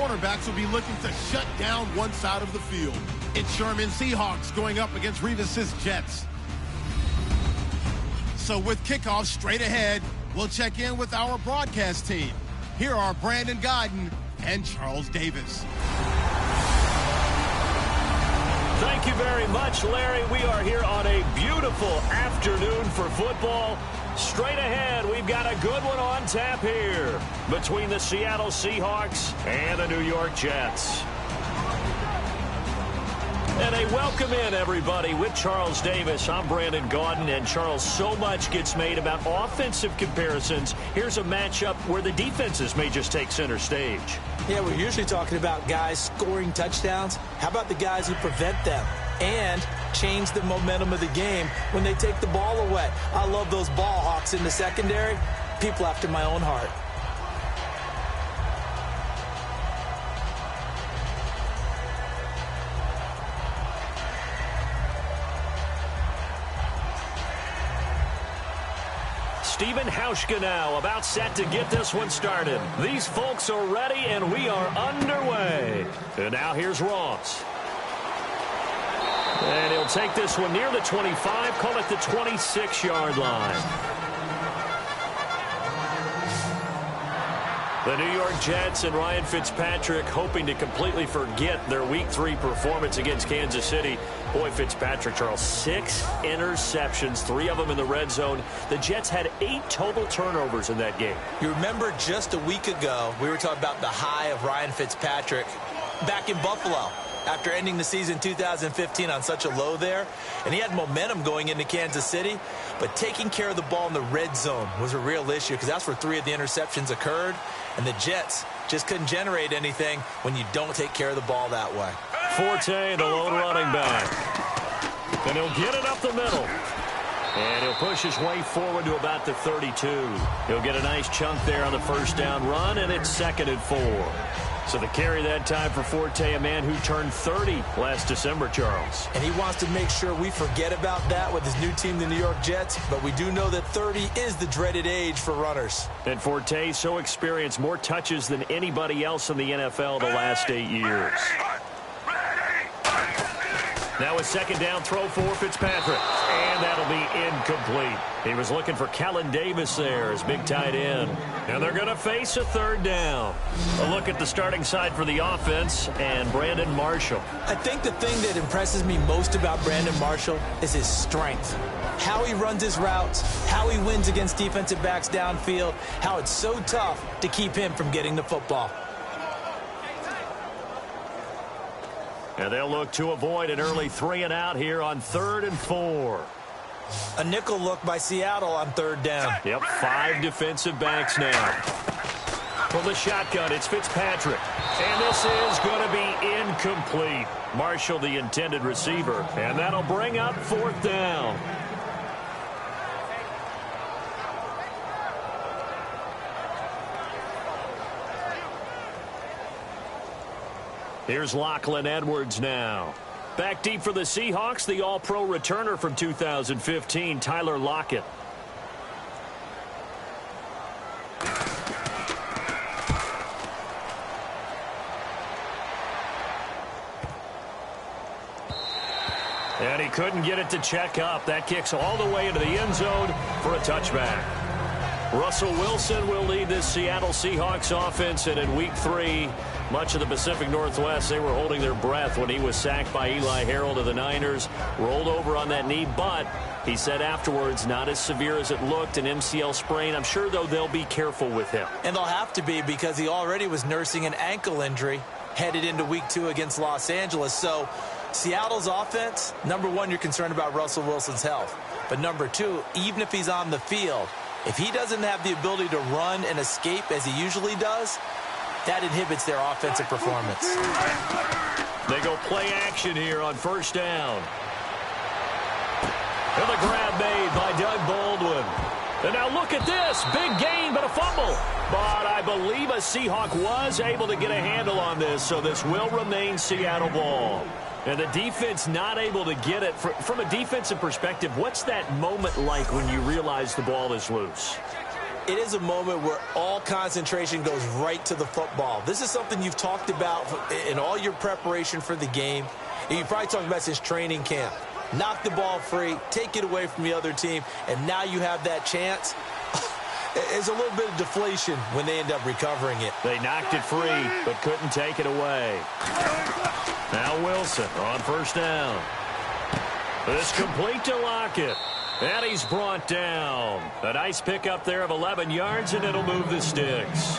cornerbacks will be looking to shut down one side of the field. It's Sherman's Seahawks going up against Revis's Jets. So with kickoff straight ahead, we'll check in with our broadcast team. Here are Brandon Godden and Charles Davis. Thank you very much, Larry. We are here on a beautiful afternoon for football. Straight ahead, we've got a good one on tap here between the Seattle Seahawks and the New York Jets. And a welcome in, everybody, with Charles Davis. I'm Brandon Gaudin, and Charles, so much gets made about offensive comparisons. Here's a matchup where the defenses may just take center stage. Yeah, we're usually talking about guys scoring touchdowns. How about the guys who prevent them and change the momentum of the game when they take the ball away? I love those ball hawks in the secondary. People after my own heart. Stephen Hauschka now about set to get this one started. These folks are ready, and we are underway. And now here's Ross. And he'll take this one near the 25, call it the 26-yard line. The New York Jets and Ryan Fitzpatrick hoping to completely forget their Week 3 performance against Kansas City. Boy, Fitzpatrick, Charles, 6 interceptions, 3 of them in the red zone. The Jets had 8 total turnovers in that game. You remember just a week ago, we were talking about the high of Ryan Fitzpatrick back in Buffalo after ending the season 2015 on such a low there. And he had momentum going into Kansas City, but taking care of the ball in the red zone was a real issue because that's where 3 of the interceptions occurred. And the Jets just couldn't generate anything when you don't take care of the ball that way. Forte, the lone running back. And he'll get it up the middle. And he'll push his way forward to about the 32. He'll get a nice chunk there on the first down run, and it's 2nd and 4. So the carry that time for Forte, a man who turned 30 last December, Charles. And he wants to make sure we forget about that with his new team, the New York Jets. But we do know that 30 is the dreaded age for runners. And Forte so experienced, more touches than anybody else in the NFL the last 8 years. Now a 2nd down throw for Fitzpatrick. And that'll be incomplete. He was looking for Kellen Davis there as big tight end. And they're going to face a 3rd down. A look at the starting side for the offense and Brandon Marshall. I think the thing that impresses me most about Brandon Marshall is his strength. How he runs his routes, how he wins against defensive backs downfield, how it's so tough to keep him from getting the football. And they'll look to avoid an early 3 and out here on 3rd and 4. A nickel look by Seattle on 3rd down. Yep, 5 defensive backs now. From the shotgun, it's Fitzpatrick. And this is going to be incomplete. Marshall, the intended receiver. And that'll bring up 4th down. Here's Lachlan Edwards now. Back deep for the Seahawks, the All-Pro returner from 2015, Tyler Lockett. And he couldn't get it to check up. That kicks all the way into the end zone for a touchback. Russell Wilson will lead this Seattle Seahawks offense, and in Week 3, much of the Pacific Northwest, they were holding their breath when he was sacked by Eli Harold of the Niners, rolled over on that knee, but he said afterwards, not as severe as it looked, an MCL sprain. I'm sure, though, they'll be careful with him. And they'll have to be because he already was nursing an ankle injury headed into Week 2 against Los Angeles. So Seattle's offense, number 1, you're concerned about Russell Wilson's health. But number 2, even if he's on the field, if he doesn't have the ability to run and escape as he usually does, that inhibits their offensive performance. They go play action here on 1st down. And the grab made by Doug Baldwin. And now look at this. Big gain, but a fumble. But I believe a Seahawk was able to get a handle on this, so this will remain Seattle ball. And the defense not able to get it. From a defensive perspective, what's that moment like when you realize the ball is loose? it is a moment where all concentration goes right to the football. This is something you've talked about in all your preparation for the game. And you probably talked about since training camp. Knock the ball free, take it away from the other team, and now you have that chance. It's a little bit of deflation when they end up recovering it. They knocked it free, but couldn't take it away. Now Wilson on first down. This complete to Lockett. And he's brought down. A nice pickup there of 11 yards, and it'll move the sticks.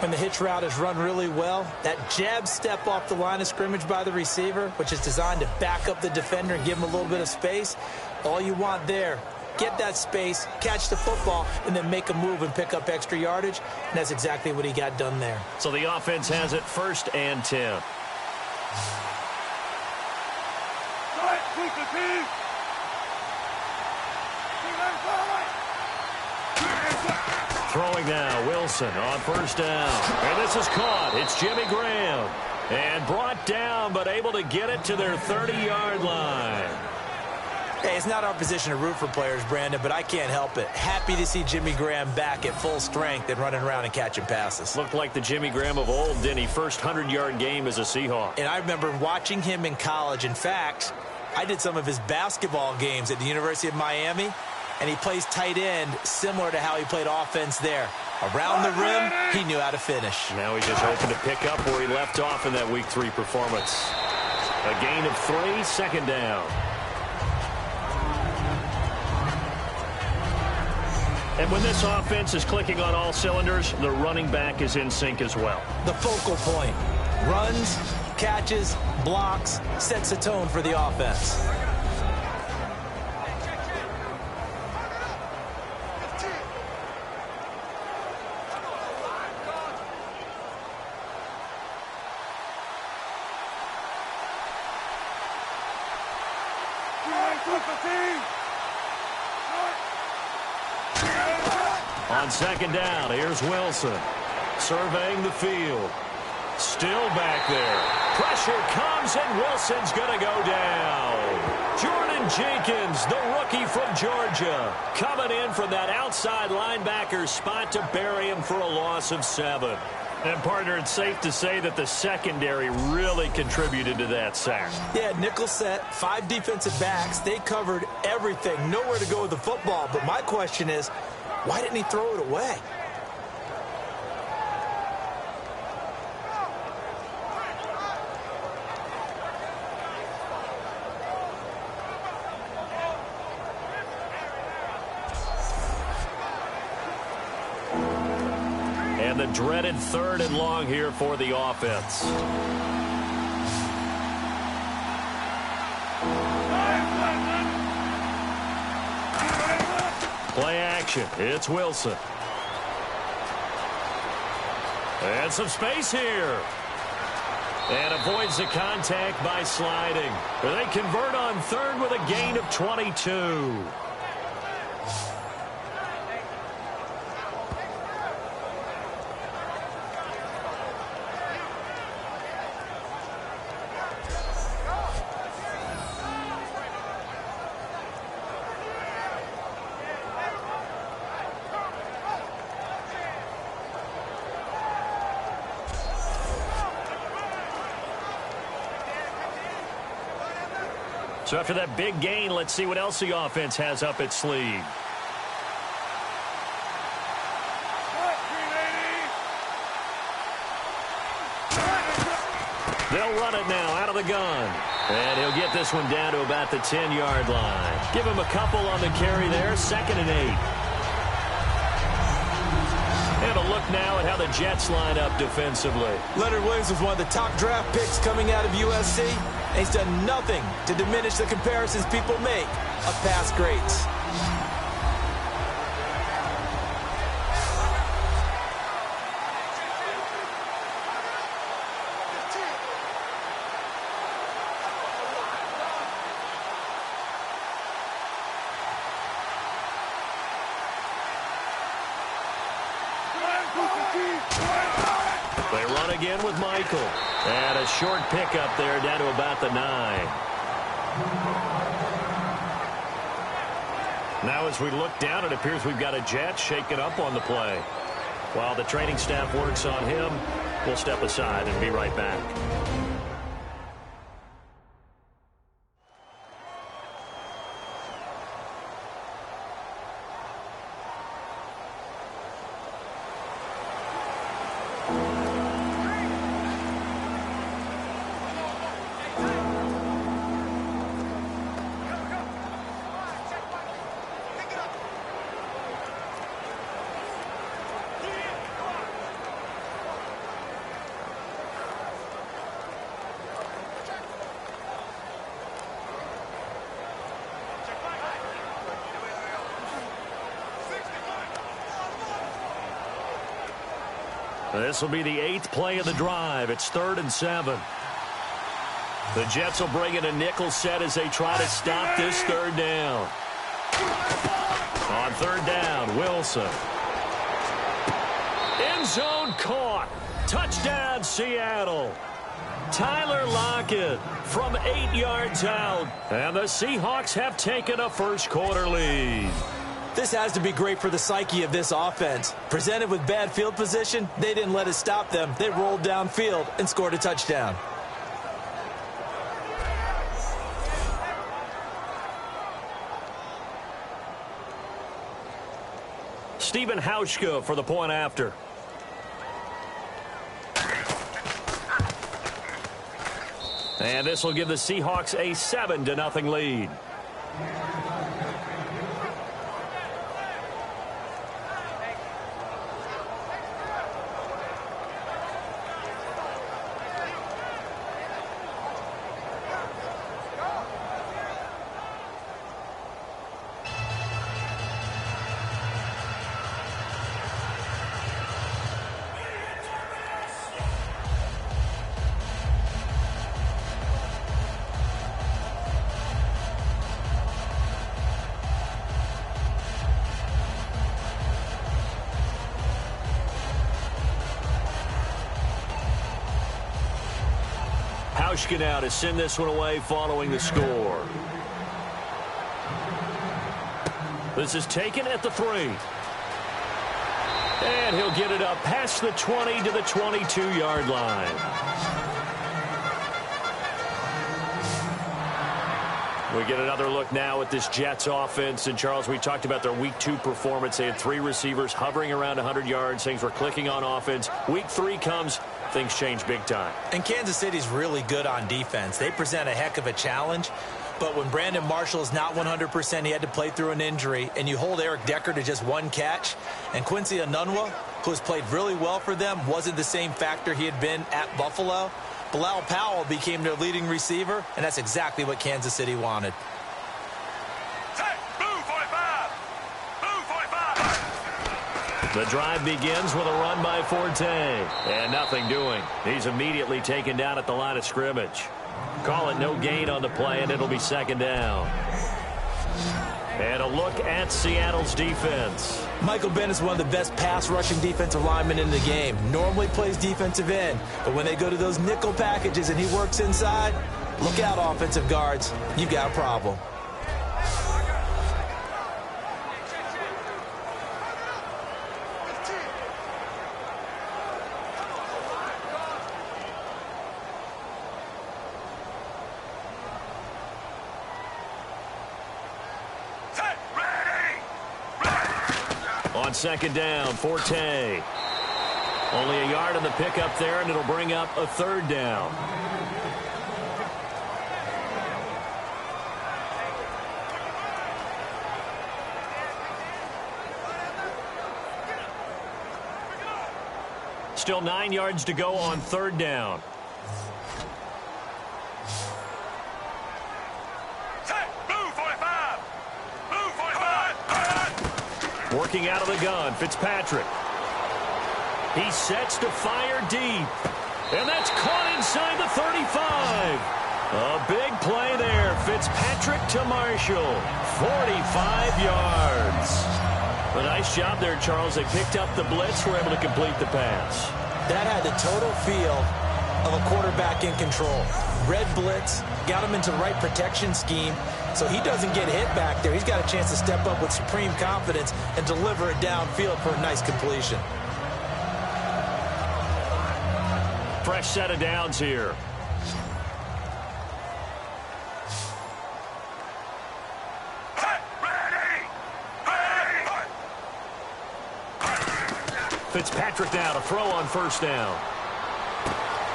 When the hitch route is run really well, that jab step off the line of scrimmage by the receiver, which is designed to back up the defender and give him a little bit of space, all you want there, get that space, catch the football, and then make a move and pick up extra yardage, and that's exactly what he got done there. So the offense has it 1st and 10. Throwing now, Wilson on first down. And this is caught. It's Jimmy Graham. And brought down, but able to get it to their 30-yard line. Hey, it's not our position to root for players, Brandon, but I can't help it. Happy to see Jimmy Graham back at full strength and running around and catching passes. Looked like the Jimmy Graham of old, didn't he? First 100-yard game as a Seahawk. And I remember watching him in college. In fact, I did some of his basketball games at the University of Miami, and he plays tight end similar to how he played offense there. Around the rim, he knew how to finish. Now he's just hoping to pick up where he left off in that Week 3 performance. A gain of 3, 2nd down. And when this offense is clicking on all cylinders, the running back is in sync as well. The focal point. Runs, catches, blocks, sets a tone for the offense. On 2nd down, here's Wilson. Surveying the field. Still back there. Pressure comes, and Wilson's going to go down. Jordan Jenkins, the rookie from Georgia, coming in from that outside linebacker spot to bury him for a loss of 7. And, partner, it's safe to say that the secondary really contributed to that sack. Yeah, nickel set, 5 defensive backs. They covered everything. Nowhere to go with the football. But my question is, why didn't he throw it away? And the dreaded 3rd and long here for the offense. Play action. It's Wilson. And some space here. And avoids the contact by sliding. They convert on 3rd with a gain of 22. So after that big gain, let's see what else the offense has up its sleeve. They'll run it now out of the gun. And he'll get this one down to about the 10-yard line. Give him a couple on the carry there, 2nd and 8. And a look now at how the Jets line up defensively. Leonard Williams was one of the top draft picks coming out of USC. And he's done nothing to diminish the comparisons people make of past greats. They run again with Michael. And a short pickup there down to about the 9. Now as we look down, it appears we've got a Jet shaken up on the play. While the training staff works on him, we'll step aside and be right back. This will be the 8th play of the drive. It's 3rd and 7. The Jets will bring in a nickel set as they try to stop this 3rd down. On 3rd down, Wilson. End zone caught. Touchdown, Seattle. Tyler Lockett from 8 yards out. And the Seahawks have taken a first-quarter lead. This has to be great for the psyche of this offense. Presented with bad field position, they didn't let it stop them. They rolled downfield and scored a touchdown. Stephen Hauschka for the point after. And this will give the Seahawks a 7-0 lead. Hauschka now to send this one away following the score. This is taken at the 3. And he'll get it up past the 20 to the 22-yard line. We get another look now at this Jets offense. And, Charles, we talked about their Week 2 performance. They had 3 receivers hovering around 100 yards. Things were clicking on offense. Week 3 comes. Things change big time. And Kansas City's really good on defense. They present a heck of a challenge. But when Brandon Marshall is not 100%, he had to play through an injury, and you hold Eric Decker to just 1 catch, and Quincy Enunwa, who has played really well for them, wasn't the same factor he had been at Buffalo. Bilal Powell became their leading receiver, and that's exactly what Kansas City wanted. The drive begins with a run by Forte. And nothing doing. He's immediately taken down at the line of scrimmage. Call it no gain on the play, and it'll be 2nd down. And a look at Seattle's defense. Michael Bennett is one of the best pass-rushing defensive linemen in the game. Normally plays defensive end, but when they go to those nickel packages and he works inside, look out, offensive guards. You've got a problem. On 2nd down, Forte. Only a yard on the pickup there, and it'll bring up a 3rd down. Still 9 yards to go on 3rd down. Working out of the gun, Fitzpatrick. He sets to fire deep. And that's caught inside the 35. A big play there. Fitzpatrick to Marshall. 45 yards. A nice job there, Charles. They picked up the blitz, were able to complete the pass. That had the total feel of a quarterback in control. Red blitz, got him into the right protection scheme, so he doesn't get hit back there. He's got a chance to step up with supreme confidence and deliver it downfield for a nice completion. Fresh set of downs here. Fitzpatrick now to throw on first down.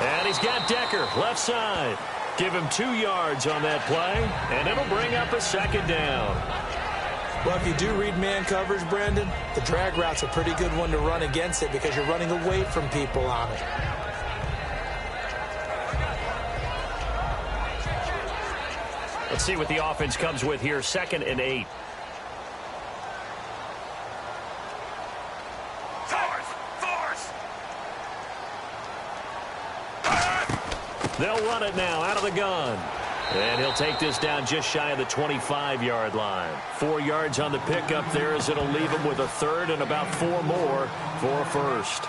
And he's got Decker left side. Give him 2 yards on that play, and it'll bring up a second down. Well, if you do read man coverage, Brandon, the drag route's a pretty good one to run against it because you're running away from people on it. Let's see what the offense comes with here. 2nd and 8. They'll run it now out of the gun. And he'll take this down just shy of the 25-yard line. 4 yards on the pickup there as it'll leave him with a third and about 4 more for a first.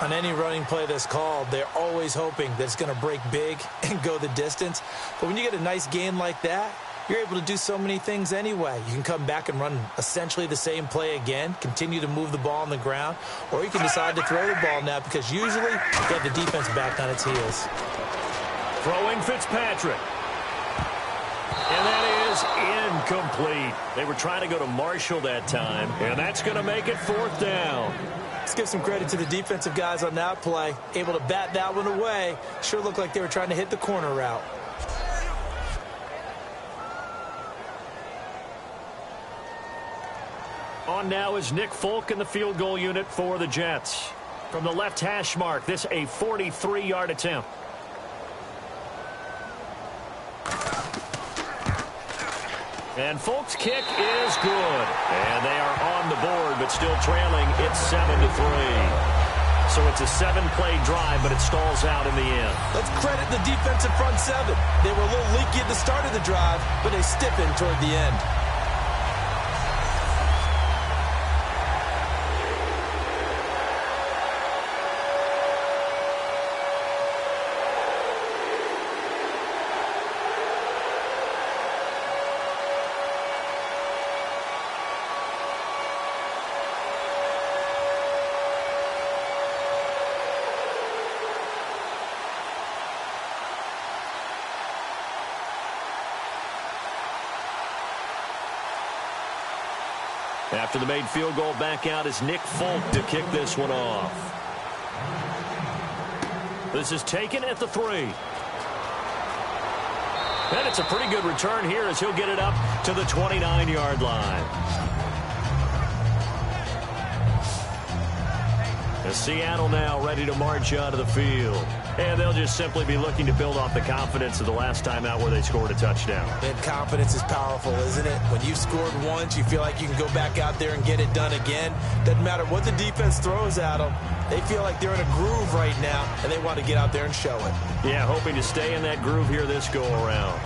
On any running play that's called, they're always hoping that it's going to break big and go the distance. But when you get a nice gain like that, you're able to do so many things anyway. You can come back and run essentially the same play again, continue to move the ball on the ground, or you can decide to throw the ball now because usually you have the defense back on its heels. Throwing Fitzpatrick. And that is incomplete. They were trying to go to Marshall that time, and that's going to make it 4th down. Let's give some credit to the defensive guys on that play. Able to bat that one away. Sure looked like they were trying to hit the corner route. On now is Nick Folk in the field goal unit for the Jets. From the left hash mark, this a 43-yard attempt. And Folk's kick is good. And they are on the board, but still trailing. It's 7-3. So it's a 7-play drive, but it stalls out in the end. Let's credit the defensive front 7. They were a little leaky at the start of the drive, but they stiffened toward the end. After the made field goal, back out is Nick Folk to kick this one off. This is taken at the 3. And it's a pretty good return here as he'll get it up to the 29-yard line. As Seattle now ready to march onto the field. And they'll just simply be looking to build off the confidence of the last time out where they scored a touchdown. And confidence is powerful, isn't it? When you've scored once, you feel like you can go back out there and get it done again. Doesn't matter what the defense throws at them. They feel like they're in a groove right now, and they want to get out there and show it. Yeah, hoping to stay in that groove here this go-around.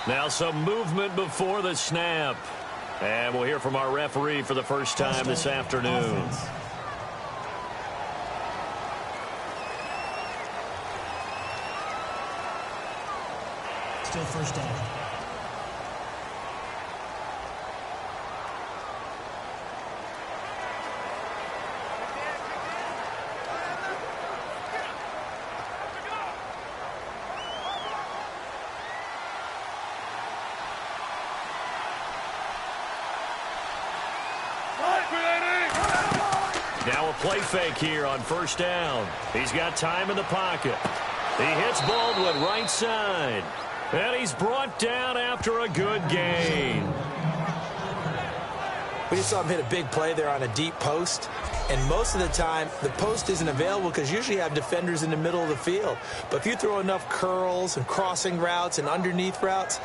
Now some movement before the snap. And we'll hear from our referee for the first time this afternoon. Still first down. Now a play fake here on first down. He's got time in the pocket. He hits Baldwin right side. And he's brought down after a good gain. We just saw him hit a big play there on a deep post. And most of the time, the post isn't available because usually you have defenders in the middle of the field. But if you throw enough curls and crossing routes and underneath routes,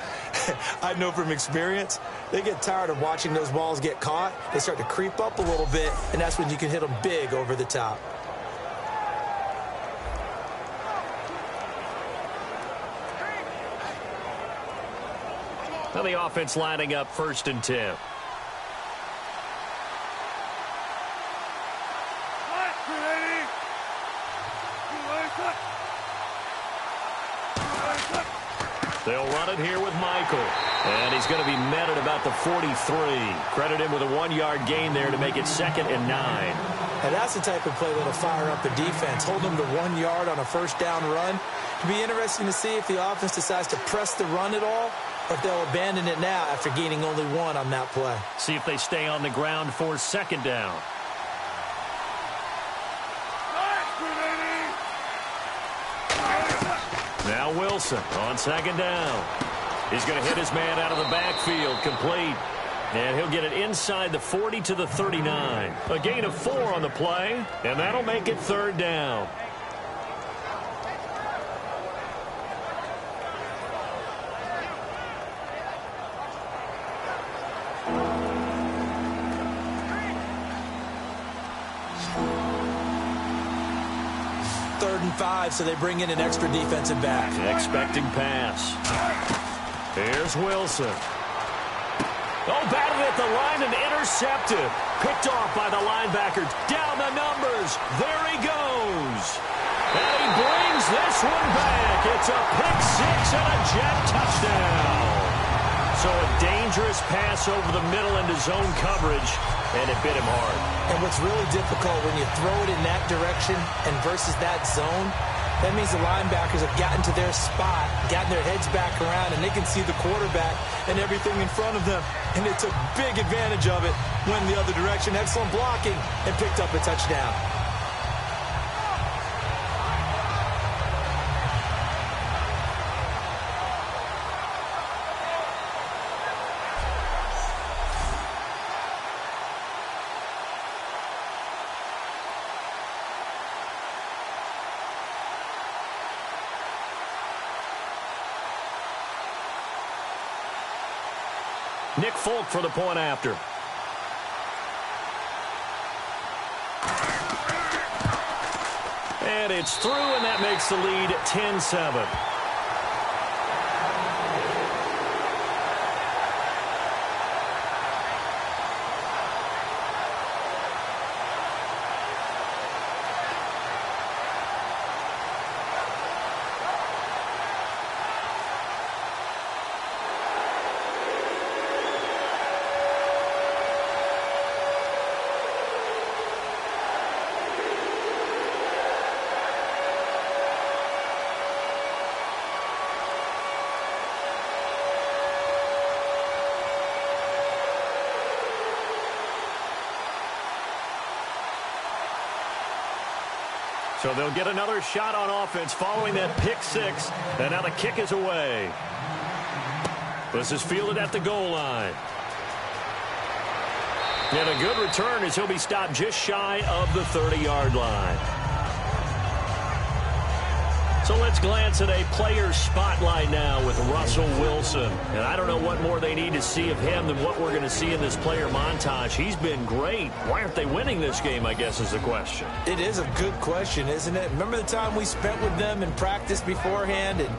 I know from experience, they get tired of watching those balls get caught. They start to creep up a little bit, and that's when you can hit them big over the top. Now the offense lining up 1st and 10. They'll run it here with Michael. And he's going to be met at about the 43. Credit him with a 1-yard gain there to make it 2nd and 9. And that's the type of play that'll fire up the defense. Hold them to 1 yard on a 1st down run. It'll be interesting to see if the offense decides to press the run at all, or if they'll abandon it now after gaining only 1 on that play. See if they stay on the ground for 2nd down. Now Wilson on 2nd down. He's going to hit his man out of the backfield, complete. And he'll get it inside the 40 to the 39. A gain of 4 on the play, and that'll make it 3rd down. Third and 5, so they bring in an extra defensive back. Expecting pass. Here's Wilson. Oh, batted at the line and intercepted. Picked off by the linebacker. Down the numbers. There he goes. And he brings this one back. It's a pick 6 and a jet touchdown. So a dangerous pass over the middle into zone coverage, and it bit him hard. And what's really difficult when you throw it in that direction and versus that zone, that means the linebackers have gotten to their spot, gotten their heads back around, and they can see the quarterback and everything in front of them. And they took big advantage of it, went the other direction, excellent blocking, and picked up a touchdown. Nick Folk for the point after. And it's through, and that makes the lead 10-7. So they'll get another shot on offense following that pick 6. And now the kick is away. This is fielded at the goal line. And a good return as he'll be stopped just shy of the 30-yard line. So let's glance at a player spotlight now with Russell Wilson. And I don't know what more they need to see of him than what we're going to see in this player montage. He's been great. Why aren't they winning this game, I guess, is the question. It is a good question, isn't it? Remember the time we spent with them in practice beforehand and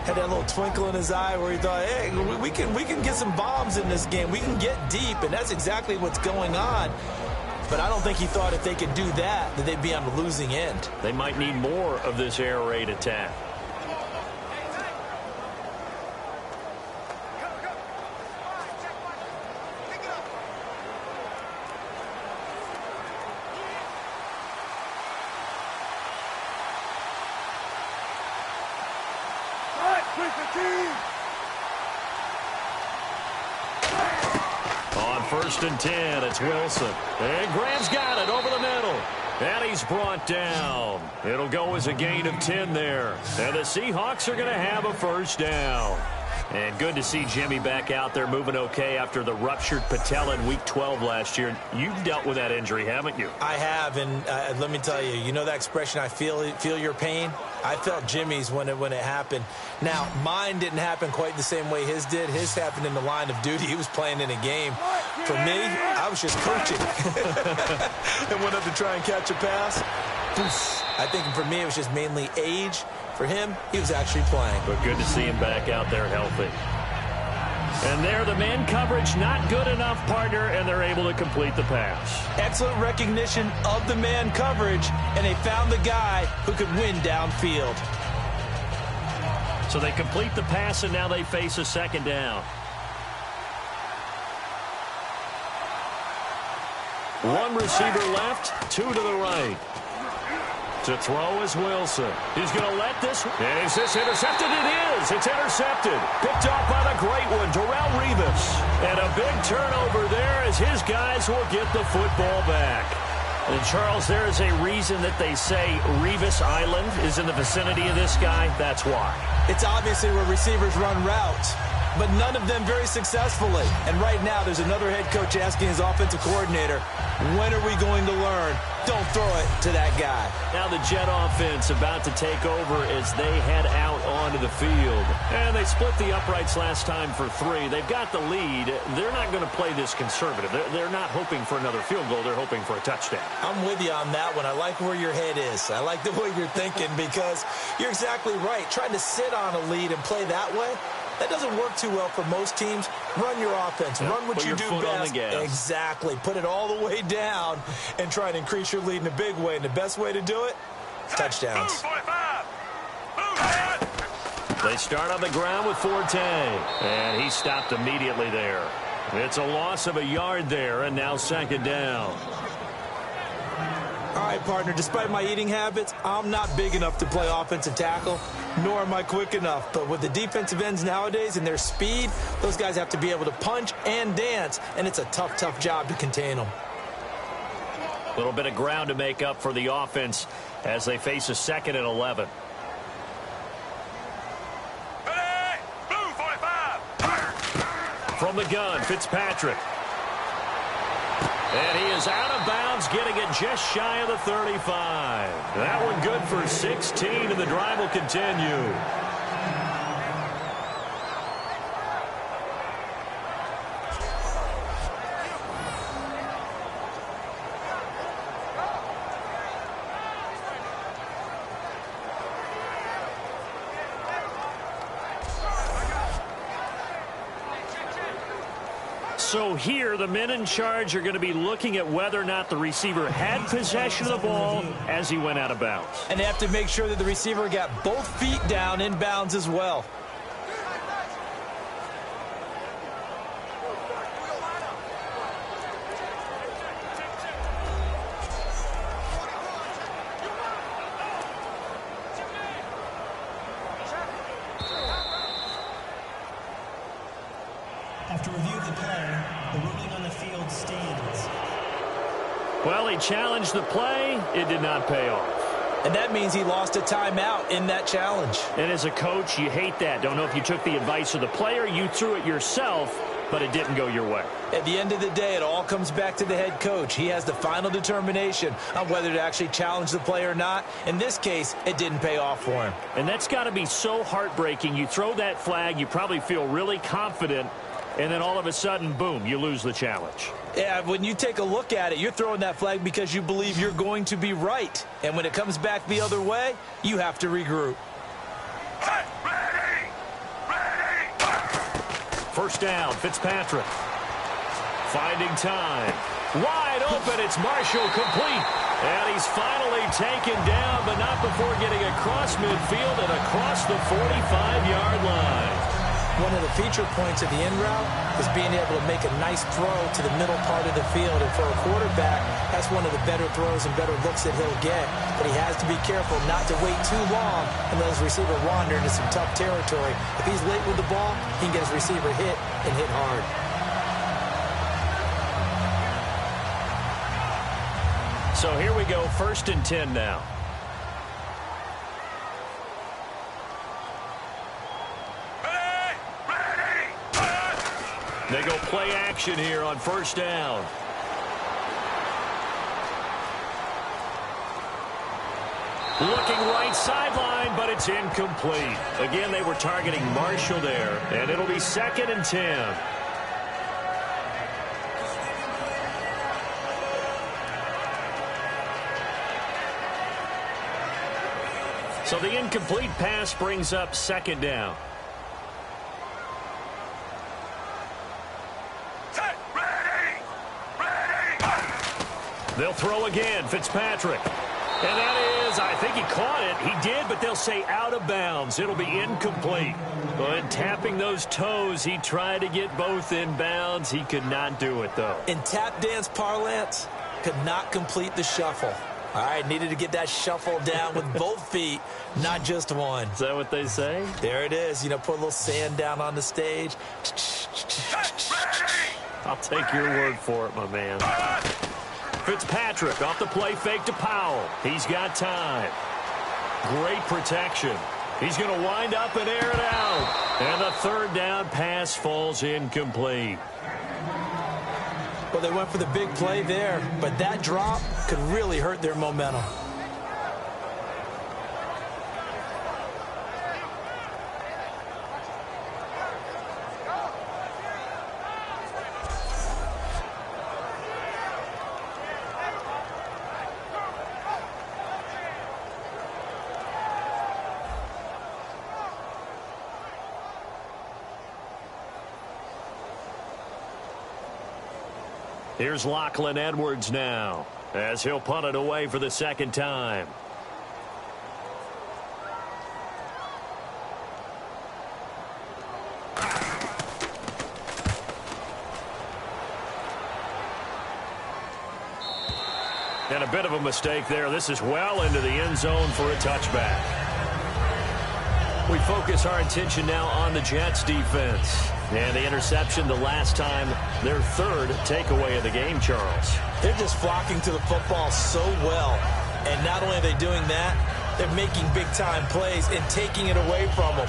had that little twinkle in his eye where he thought, hey, we can get some bombs in this game. We can get deep, and that's exactly what's going on. But I don't think he thought if they could do that they'd be on the losing end. They might need more of this air raid attack. On 1st and 10, it's Wilson. And Graham's got it over the middle. And he's brought down. It'll go as a gain of 10 there. And the Seahawks are going to have a 1st down. And good to see Jimmy back out there moving okay after the ruptured patella in Week 12 last year. You've dealt with that injury, haven't you? I have, and let me tell you, you know that expression, I feel your pain? I felt Jimmy's when it happened. Now, mine didn't happen quite the same way his did. His happened in the line of duty. He was playing in a game. For me, I was just coaching. And went up to try and catch a pass. I think for me, it was just mainly age. For him, he was actually playing. But good to see him back out there healthy. And there, the man coverage not good enough, partner, and they're able to complete the pass. Excellent recognition of the man coverage, and they found the guy who could win downfield. So they complete the pass, and now they face a second down. One receiver left, two to the right. To throw is Wilson. He's going to let this. And is this intercepted? It is. It's intercepted. Picked off by the great one, Darrelle Revis. And a big turnover there as his guys will get the football back. And Charles, there is a reason that they say Revis Island is in the vicinity of this guy. That's why. It's obviously where receivers run routes, but none of them very successfully. And right now, there's another head coach asking his offensive coordinator, when are we going to learn? Don't throw it to that guy. Now the Jet offense about to take over as they head out onto the field. And they split the uprights last time for 3. They've got the lead. They're not going to play this conservative. They're not hoping for another field goal. They're hoping for a touchdown. I'm with you on that one. I like where your head is. I like the way you're thinking because you're exactly right. Trying to sit on a lead and play that way, that doesn't work too well for most teams. Run your offense. Yep, run what you do best. Exactly. Put it all the way down and try and increase your lead in a big way. And the best way to do it, touchdowns. They start on the ground with Forte. And he stopped immediately there. It's a loss of a yard there, and now second down. All right, partner, despite my eating habits, I'm not big enough to play offensive tackle, nor am I quick enough. But with the defensive ends nowadays and their speed, those guys have to be able to punch and dance, and it's a tough, tough job to contain them. A little bit of ground to make up for the offense as they face a 2nd and 11. From the gun, Fitzpatrick. And he is out of bounds, getting it just shy of the 35. That one good for 16, and the drive will continue. So here, the men in charge are going to be looking at whether or not the receiver had possession of the ball as he went out of bounds. And they have to make sure that the receiver got both feet down in bounds as well. After review of the play, the ruling on the field stands. Well, he challenged the play. It did not pay off. And that means he lost a timeout in that challenge. And as a coach, you hate that. Don't know if you took the advice of the player, you threw it yourself, but it didn't go your way. At the end of the day, it all comes back to the head coach. He has the final determination on whether to actually challenge the play or not. In this case, it didn't pay off for him. And that's got to be so heartbreaking. You throw that flag, you probably feel really confident, and then all of a sudden, boom, you lose the challenge. Yeah, when you take a look at it, you're throwing that flag because you believe you're going to be right. And when it comes back the other way, you have to regroup. Ready! First down, Fitzpatrick. Finding time. Wide open, it's Marshall complete. And he's finally taken down, but not before getting across midfield and across the 45-yard line. One of the feature points of the in route is being able to make a nice throw to the middle part of the field. And for a quarterback, that's one of the better throws and better looks that he'll get. But he has to be careful not to wait too long and let his receiver wander into some tough territory. If he's late with the ball, he can get his receiver hit and hit hard. So here we go, 1st and 10 now. They go play action here on 1st down. Looking right sideline, but it's incomplete. Again, they were targeting Marshall there, and it'll be 2nd and 10. So the incomplete pass brings up 2nd down. They'll throw again. Fitzpatrick. And that is, I think he caught it. He did, but they'll say out of bounds. It'll be incomplete. But tapping those toes, he tried to get both in bounds. He could not do it, though. In tap dance parlance, could not complete the shuffle. All right, needed to get that shuffle down with both feet, not just one. Is that what they say? There it is. You know, put a little sand down on the stage. I'll take your word for it, my man. Fitzpatrick off the play fake to Powell. He's got time. Great protection. He's going to wind up and air it out. And the third down pass falls incomplete. Well, they went for the big play there, but that drop could really hurt their momentum. Here's Lachlan Edwards now, as he'll punt it away for the second time. And a bit of a mistake there. This is well into the end zone for a touchback. We focus our attention now on the Jets defense. And the interception the last time, their third takeaway of the game, Charles. They're just flocking to the football so well. And not only are they doing that, they're making big-time plays and taking it away from them.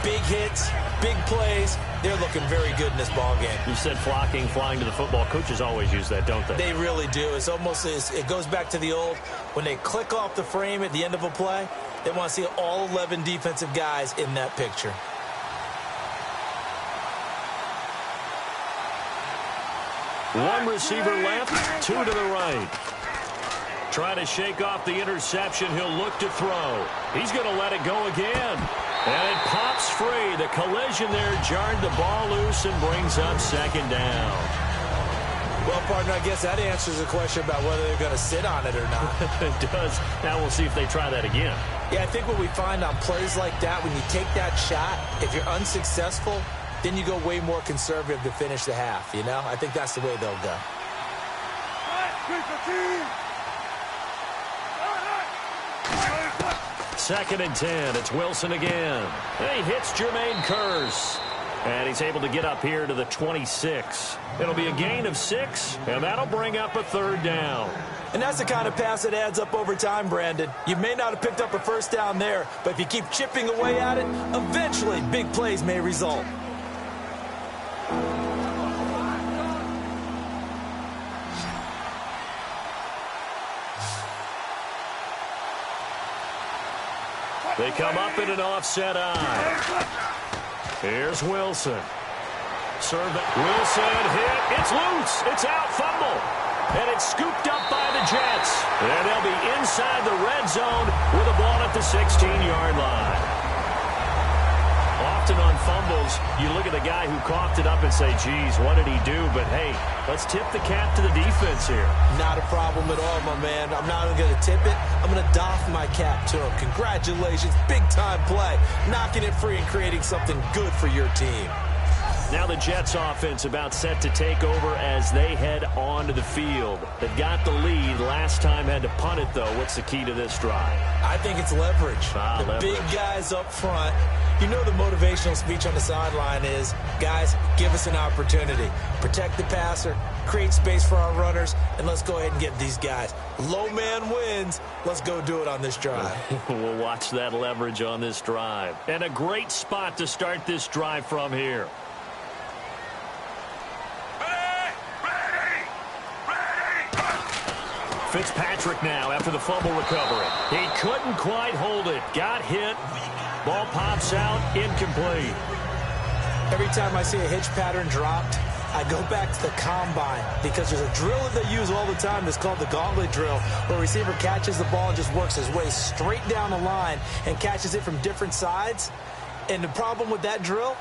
Big hits, big plays. They're looking very good in this ball game. You said flocking, flying to the football. Coaches always use that, don't they? They really do. It's almost it goes back to the old, when they click off the frame at the end of a play, they want to see all 11 defensive guys in that picture. One receiver left, two to the right. Trying to shake off the interception. He'll look to throw. He's going to let it go again. And it pops free. The collision there jarred the ball loose and brings up second down. Well, partner, I guess that answers the question about whether they're going to sit on it or not. It does. Now we'll see if they try that again. Yeah, I think what we find on plays like that, when you take that shot, if you're unsuccessful, then you go way more conservative to finish the half, you know? I think that's the way they'll go. Second and 10. It's Wilson again. And he hits Jermaine Kearse. And he's able to get up here to the 26. It'll be a gain of 6, and that'll bring up a third down. And that's the kind of pass that adds up over time, Brandon. You may not have picked up a first down there, but if you keep chipping away at it, eventually big plays may result. They come up in an offset eye. Here's Wilson. Serve it. Wilson hit. It's loose. It's out. Fumble. And it's scooped up by the Jets. And they'll be inside the red zone with a ball at the 16-yard line. Often on fumbles, you look at the guy who coughed it up and say, geez, what did he do? But, hey, let's tip the cap to the defense here. Not a problem at all, my man. I'm not even going to tip it. I'm going to doff my cap to him. Congratulations. Big-time play. Knocking it free and creating something good for your team. Now the Jets offense about set to take over as they head onto the field. They've got the lead. Last time had to punt it, though. What's the key to this drive? I think it's leverage. Leverage. Big guys up front. You know the motivational speech on the sideline is, guys, give us an opportunity. Protect the passer, create space for our runners, and let's go ahead and get these guys. Low man wins. Let's go do it on this drive. We'll watch that leverage on this drive. And a great spot to start this drive from here. Fitzpatrick now after the fumble recovery. He couldn't quite hold it. Got hit. Ball pops out. Incomplete. Every time I see a hitch pattern dropped, I go back to the combine because there's a drill that they use all the time that's called the gauntlet drill, where a receiver catches the ball and just works his way straight down the line and catches it from different sides. And the problem with that drill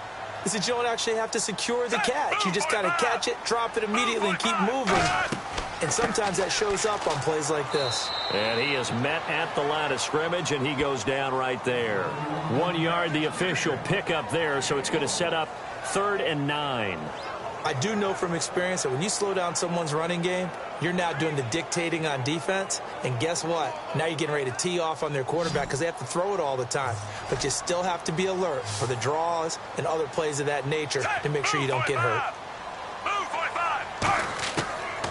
is that you don't actually have to secure the catch. You just got to catch it, drop it immediately, and keep moving. And sometimes that shows up on plays like this. And he is met at the line of scrimmage, and he goes down right there. 1 yard, the official pickup there, so it's going to set up 3rd and 9. I do know from experience that when you slow down someone's running game, you're now doing the dictating on defense. And guess what? Now you're getting ready to tee off on their quarterback because they have to throw it all the time. But you still have to be alert for the draws and other plays of that nature to make sure you don't get hurt.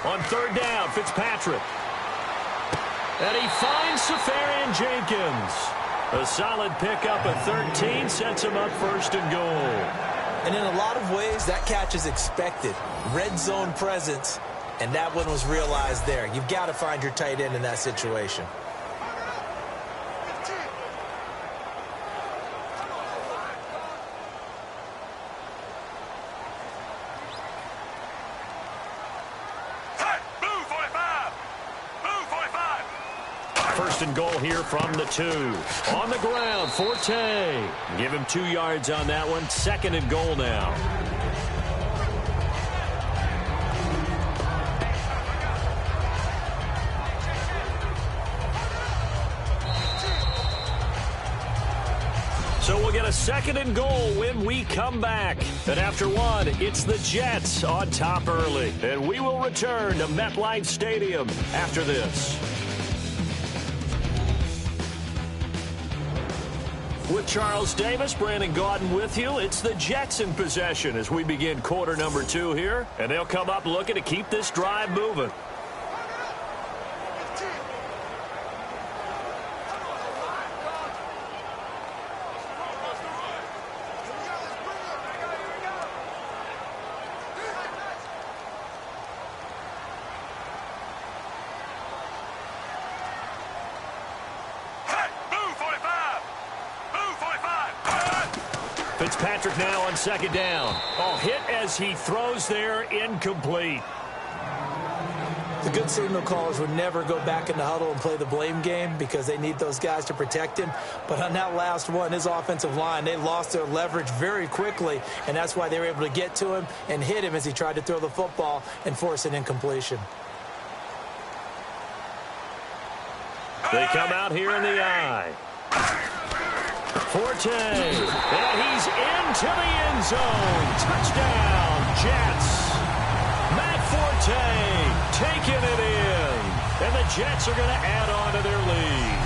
On 3rd down, Fitzpatrick. And he finds Safarian Jenkins. A solid pickup at 13 sets him up 1st and goal. And in a lot of ways, that catch is expected. Red zone presence, and that one was realized there. You've got to find your tight end in that situation. First and goal here from the 2. On the ground, Forte. Give him 2 yards on that one. 2nd and goal now. So we'll get a 2nd and goal when we come back. And after 1, it's the Jets on top early. And we will return to MetLife Stadium after this. With Charles Davis, Brandon Gaudin with you. It's the Jets in possession as we begin quarter number 2 here. And they'll come up looking to keep this drive moving. Fitzpatrick now on 2nd down. Oh, hit as he throws there, incomplete. The good signal callers would never go back in the huddle and play the blame game because they need those guys to protect him. But on that last one, his offensive line, they lost their leverage very quickly, and that's why they were able to get to him and hit him as he tried to throw the football and force an incompletion. They come out here in the eye. Forte, and he's into the end zone. Touchdown, Jets. Matt Forte taking it in. And the Jets are going to add on to their lead.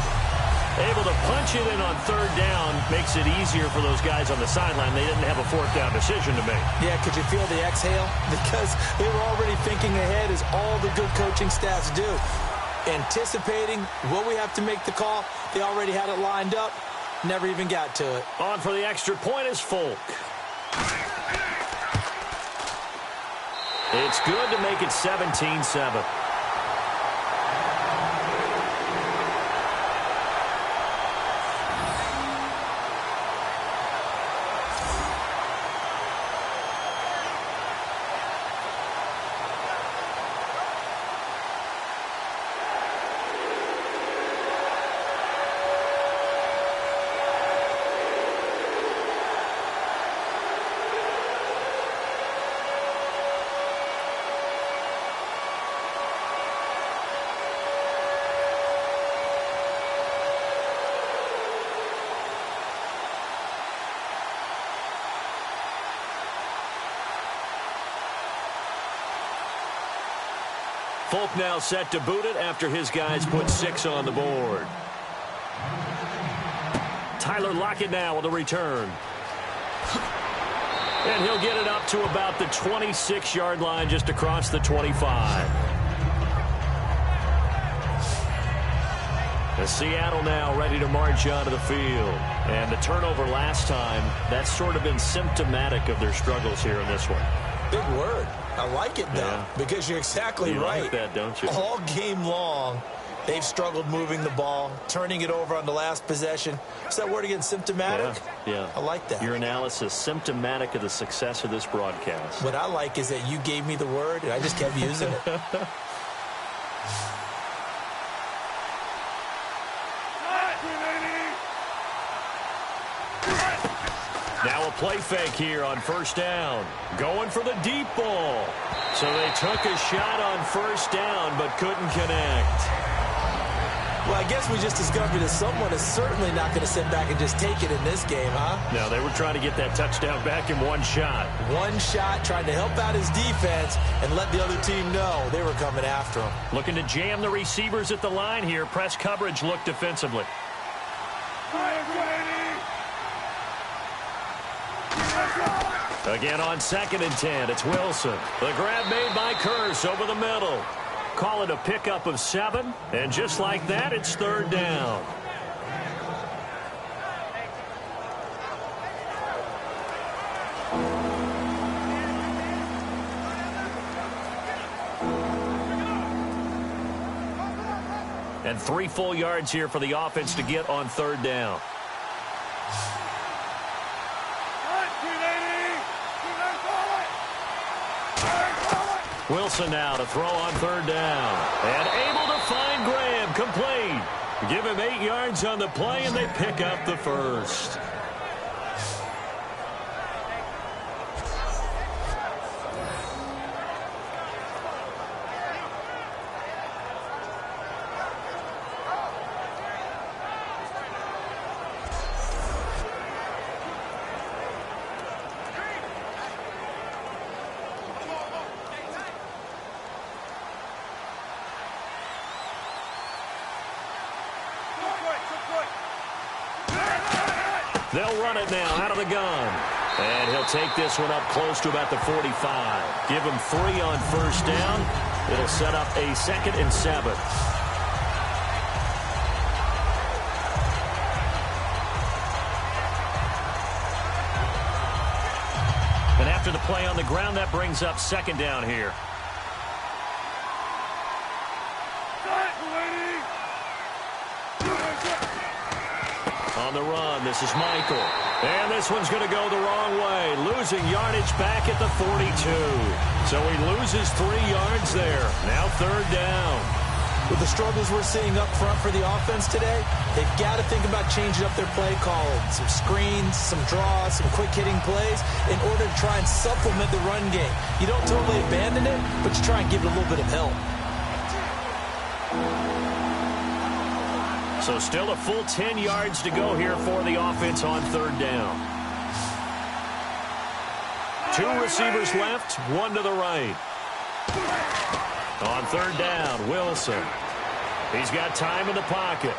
Able to punch it in on 3rd down makes it easier for those guys on the sideline. They didn't have a 4th down decision to make. Yeah, could you feel the exhale? Because they were already thinking ahead, as all the good coaching staffs do. Anticipating, will we have to make the call? They already had it lined up. Never even got to it. On for the extra point is Folk. It's good to make it 17-7. Folk now set to boot it after his guys put 6 on the board. Tyler Lockett now with a return. And he'll get it up to about the 26-yard line, just across the 25. The Seattle now ready to march onto the field. And the turnover last time, that's sort of been symptomatic of their struggles here in this one. Big word. I like it, though, because you're exactly right. You like that, don't you? All game long, they've struggled moving the ball, turning it over on the last possession. Is that word again, symptomatic? Yeah. I like that. Your analysis, symptomatic of the success of this broadcast. What I like is that you gave me the word, and I just kept using it. play fake here on first down. Going for the deep ball. So they took a shot on first down but couldn't connect. Well, I guess we just discovered that someone is certainly not going to sit back and just take it in this game, huh? No, they were trying to get that touchdown back in one shot. One shot, trying to help out his defense and let the other team know they were coming after him. Looking to jam the receivers at the line here. Press coverage look defensively. Again on 2nd and 10, it's Wilson. The grab made by Curse over the middle. Call it a pickup of 7, and just like that, it's 3rd down. And 3 full yards here for the offense to get on 3rd down. Wilson now to throw on 3rd down. And able to find Graham, complete. Give him 8 yards on the play, and they pick up the first. They'll run it now out of the gun. And he'll take this one up close to about the 45. Give him 3 on first down. It'll set up a 2nd and 7. And after the play on the ground, that brings up 2nd down here. On the run, this is Michael. And this one's going to go the wrong way. Losing yardage back at the 42. So he loses 3 yards there. Now 3rd down. With the struggles we're seeing up front for the offense today, they've got to think about changing up their play calling. Some screens, some draws, some quick-hitting plays in order to try and supplement the run game. You don't totally abandon it, but you try and give it a little bit of help. So still a full 10 yards to go here for the offense on 3rd down. 2 receivers left, 1 to the right. On 3rd down, Wilson. He's got time in the pocket.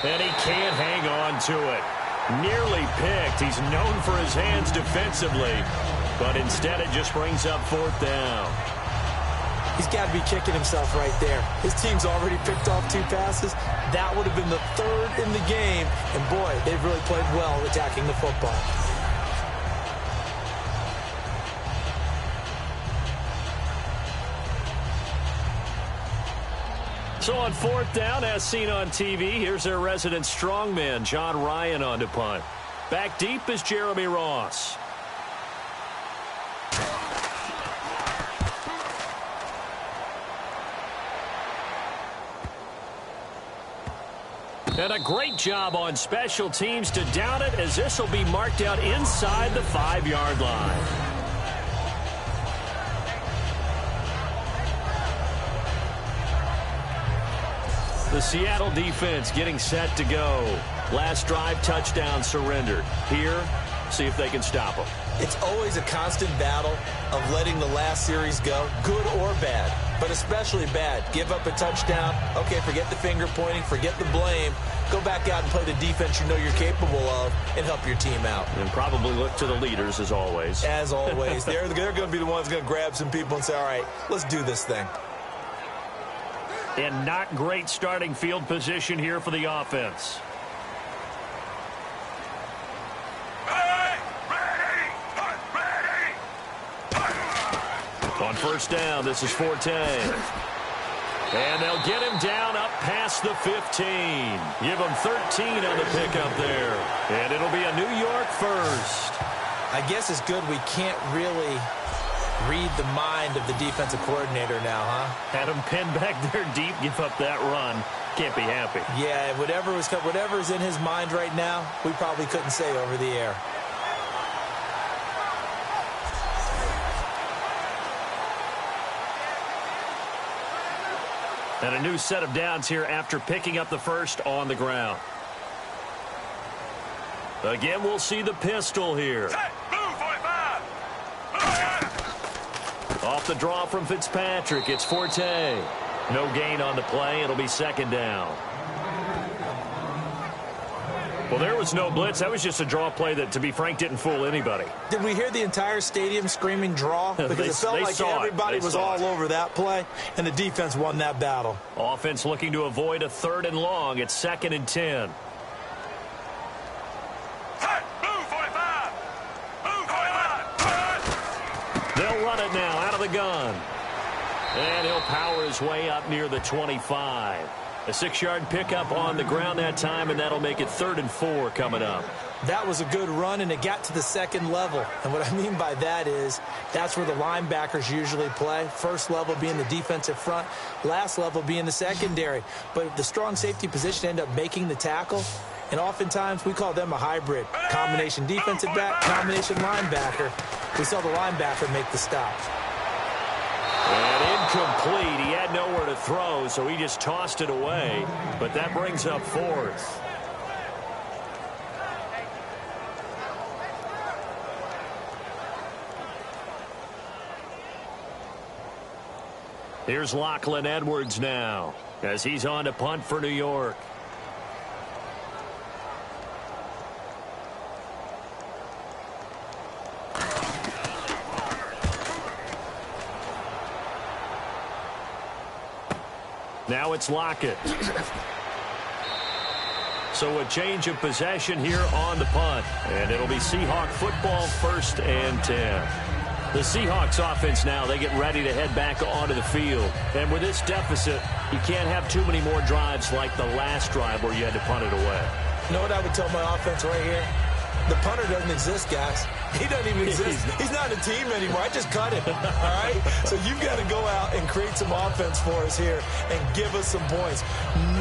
And he can't hang on to it. Nearly picked. He's known for his hands defensively. But instead it just brings up 4th down. He's got to be kicking himself right there. His team's already picked off 2 passes. That would have been the 3rd in the game. And, boy, they've really played well attacking the football. So on 4th down, as seen on TV, here's their resident strongman, John Ryan, on to punt. Back deep is Jeremy Ross. And a great job on special teams to down it, as this will be marked out inside the 5-yard line. The Seattle defense getting set to go. Last drive, touchdown surrendered. Here, see if they can stop them. It's always a constant battle of letting the last series go, good or bad, but especially bad. Give up a touchdown. Okay, forget the finger pointing, forget the blame. Go back out and play the defense you know you're capable of and help your team out. And probably look to the leaders, as always. As always. They're going to be the ones going to grab some people and say, all right, let's do this thing. And not great starting field position here for the offense. On 1st down, this is Forte. And they'll get him down up past the 15. Give him 13 on the pickup there. And it'll be a New York first. I guess it's good we can't really Read the mind of the defensive coordinator now, huh? Had him pinned back there deep, give up that run. Can't be happy. Yeah, whatever's in his mind right now, we probably couldn't say over the air. And a new set of downs here after picking up the first on the ground. Again, we'll see the pistol here. Off the draw from Fitzpatrick, it's Forte. No gain on the play. It'll be second down. Well, there was no blitz. That was just a draw play that, to be frank, didn't fool anybody. Did we hear the entire stadium screaming draw? Because it felt like everybody was all over that play, and the defense won that battle. Offense looking to avoid a 3rd and long. It's 2nd and 10. They'll run it now out of the gun. And he'll power his way up near the 25. A 6-yard pickup on the ground that time, and that'll make it 3rd and 4 coming up. That was a good run, and it got to the 2nd level. And what I mean by that is that's where the linebackers usually play. First level being the defensive front, last level being the secondary. But the strong safety position ended up making the tackle. And oftentimes we call them a hybrid. Combination defensive back, combination linebacker. We saw the linebacker make the stop. And incomplete. He had nowhere to throw, so he just tossed it away. But that brings up 4th. Here's Lachlan Edwards now as he's on to punt for New York. Now it's Lockett. So a change of possession here on the punt. And it'll be Seahawk football, 1st and 10. The Seahawks offense now, they get ready to head back onto the field. And with this deficit, you can't have too many more drives like the last drive where you had to punt it away. You know what I would tell my offense right here? The punter doesn't exist, guys. He doesn't even exist. He's not a team anymore. I just cut him, all right? So you've got to go out and create some offense for us here and give us some points.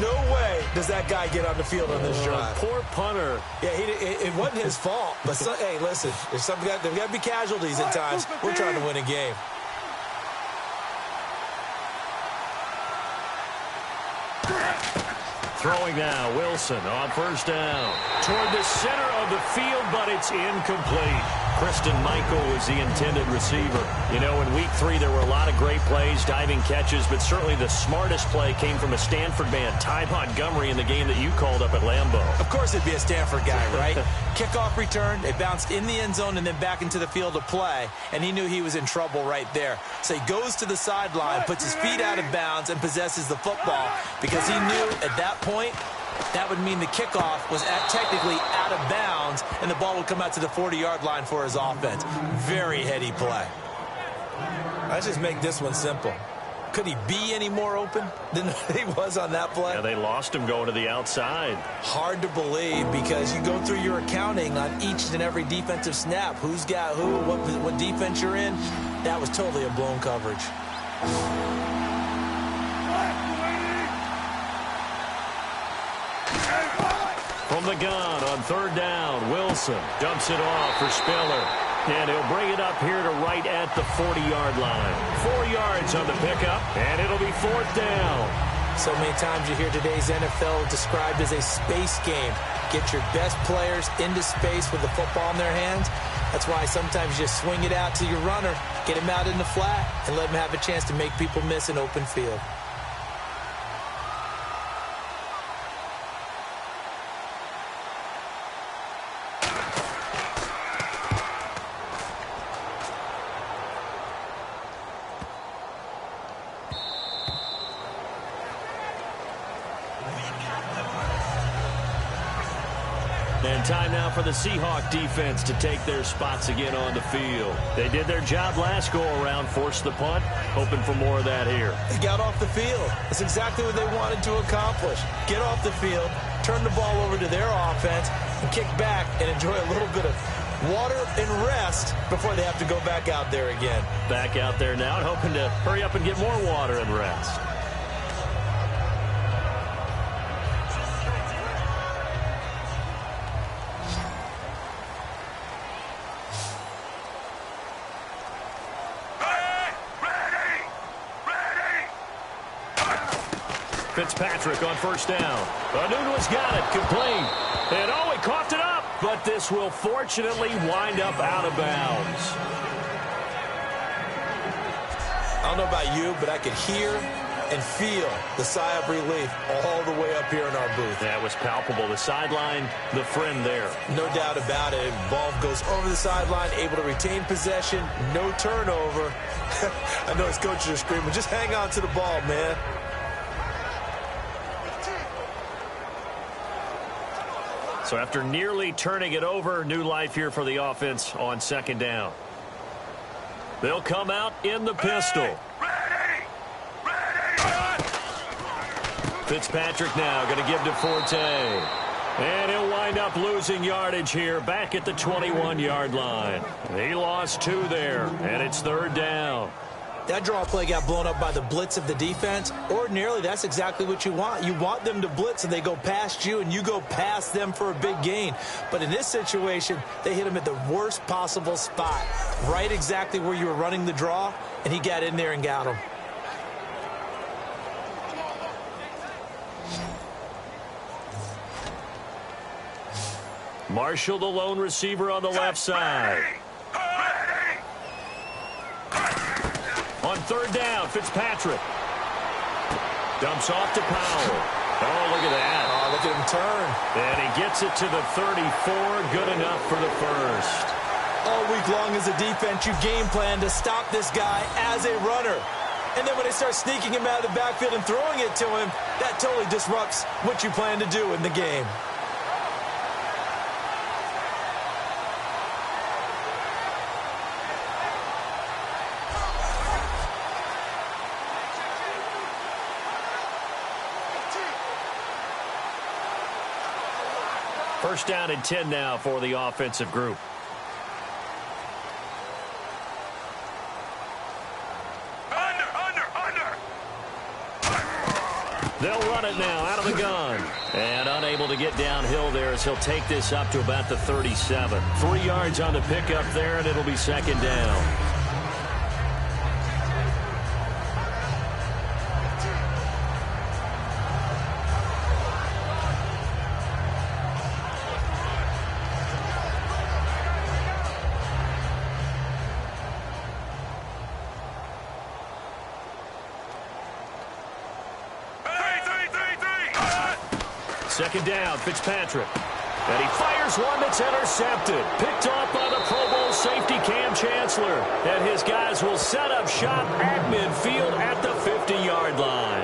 No way does that guy get on the field on this drive. Poor punter. Yeah, it wasn't his fault. But, hey, listen, there's got to be casualties at times. We're trying to win a game. Throwing now, Wilson on 1st down. Toward the center of the field, but it's incomplete. Christian Michael was the intended receiver. You know, in week 3, there were a lot of great plays, diving catches, but certainly the smartest play came from a Stanford man, Ty Montgomery, in the game that you called up at Lambeau. Of course it'd be a Stanford guy, right? Kickoff return, it bounced in the end zone and then back into the field of play, and he knew he was in trouble right there. So he goes to the sideline, puts his feet out of bounds, and possesses the football because he knew at that point that would mean the kickoff was technically out of bounds, and the ball would come out to the 40-yard line for his offense. Very heady play. Let's just make this one simple. Could he be any more open than he was on that play? Yeah, they lost him going to the outside. Hard to believe because you go through your accounting on each and every defensive snap. Who's got who, what defense you're in. That was totally a blown coverage. From the gun on 3rd down, Wilson dumps it off for Spiller. And he'll bring it up here to right at the 40-yard line. 4 yards on the pickup, and it'll be 4th down. So many times you hear today's NFL described as a space game. Get your best players into space with the football in their hands. That's why sometimes you just swing it out to your runner, get him out in the flat, and let him have a chance to make people miss an open field. And time now for the Seahawk defense to take their spots again on the field. They did their job last go-around, forced the punt, hoping for more of that here. They got off the field. That's exactly what they wanted to accomplish. Get off the field, turn the ball over to their offense, and kick back and enjoy a little bit of water, and rest before they have to go back out there again. Back out there now and hoping to hurry up and get more water and rest. Fitzpatrick on first down. Anunua's got it, complete. And oh, he coughed it up. But this will fortunately wind up out of bounds. I don't know about you, but I could hear and feel the sigh of relief all the way up here in our booth. That was palpable. The sideline, the friend there. No doubt about it. Ball goes over the sideline, able to retain possession, no turnover. I know his coaches are screaming, just hang on to the ball, man. So after nearly turning it over, new life here for the offense on second down. They'll come out in the pistol. Fitzpatrick now going to give to Forte. And he'll wind up losing yardage here back at the 21-yard line. He lost 2 there, and it's third down. That draw play got blown up by the blitz of the defense. Ordinarily, that's exactly what you want. You want them to blitz and they go past you and you go past them for a big gain. But in this situation, they hit him at the worst possible spot. Right exactly where you were running the draw, and he got in there and got him. Marshall, the lone receiver on the left side. On third down, Fitzpatrick. Dumps off to Powell. Oh, look at that. Oh, look at him turn. And he gets it to the 34. Good enough for the first. All week long as a defense, you game plan to stop this guy as a runner. And then when they start sneaking him out of the backfield and throwing it to him, that totally disrupts what you plan to do in the game. First down and 10 now for the offensive group. They'll run it now out of the gun. And unable to get downhill there as he'll take this up to about the 37. 3 yards on the pickup there, and it'll be second down. Second down, Fitzpatrick. And he fires one that's intercepted. Picked off by the Pro Bowl safety Cam Chancellor. And his guys will set up shop at midfield at the 50-yard line.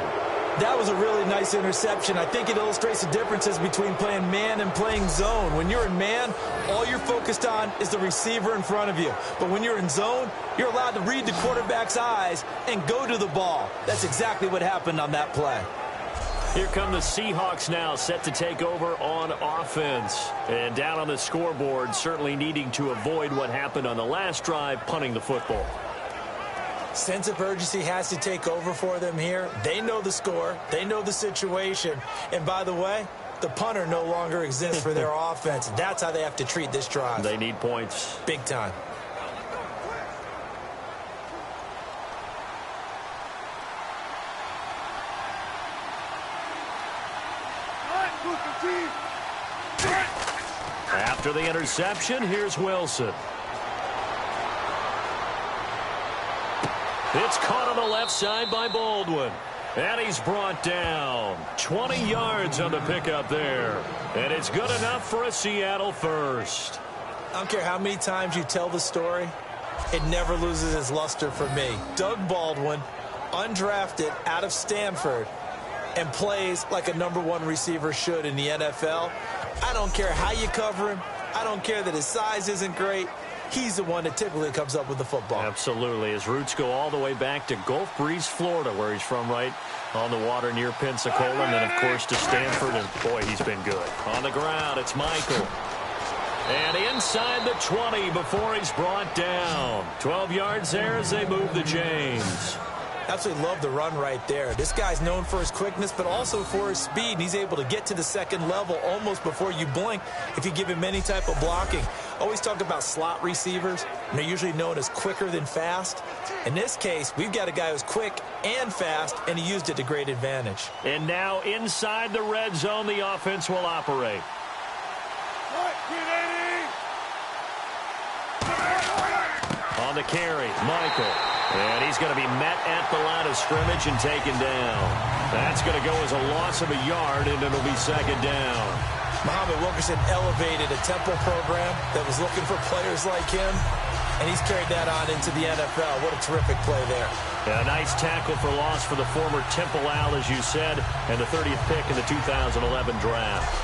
That was a really nice interception. I think it illustrates the differences between playing man and playing zone. When you're in man, all you're focused on is the receiver in front of you. But when you're in zone, you're allowed to read the quarterback's eyes and go to the ball. That's exactly what happened on that play. Here come the Seahawks now, set to take over on offense. And down on the scoreboard, certainly needing to avoid what happened on the last drive, punting the football. Sense of urgency has to take over for them here. They know the score. They know the situation. And by the way, the punter no longer exists for their offense. That's how they have to treat this drive. They need points. Big time. After the interception, here's Wilson. It's caught on the left side by Baldwin. And he's brought down. 20 yards on the pickup there. And it's good enough for a Seattle first. I don't care how many times you tell the story, it never loses its luster for me. Doug Baldwin, undrafted out of Stanford, and plays like a #1 receiver should in the NFL. I don't care how you cover him. I don't care that his size isn't great. He's the one that typically comes up with the football. Absolutely. His roots go all the way back to Gulf Breeze, Florida, where he's from, right on the water near Pensacola. And then, of course, to Stanford. And, boy, he's been good. On the ground, it's Michael. And inside the 20 before he's brought down. 12 yards there as they move the chains. Absolutely love the run right there. This guy's known for his quickness, but also for his speed. And he's able to get to the second level almost before you blink if you give him any type of blocking. Always talk about slot receivers, and they're usually known as quicker than fast. In this case, we've got a guy who's quick and fast, and he used it to great advantage. And now inside the red zone, the offense will operate. On the carry, Michael. And he's going to be met at the line of scrimmage and taken down. That's going to go as a loss of a yard, and it'll be second down. Muhammad Wilkerson elevated a Temple program that was looking for players like him, and he's carried that on into the NFL. What a terrific play there. Yeah, a nice tackle for loss for the former Temple Owl, as you said, and the 30th pick in the 2011 draft.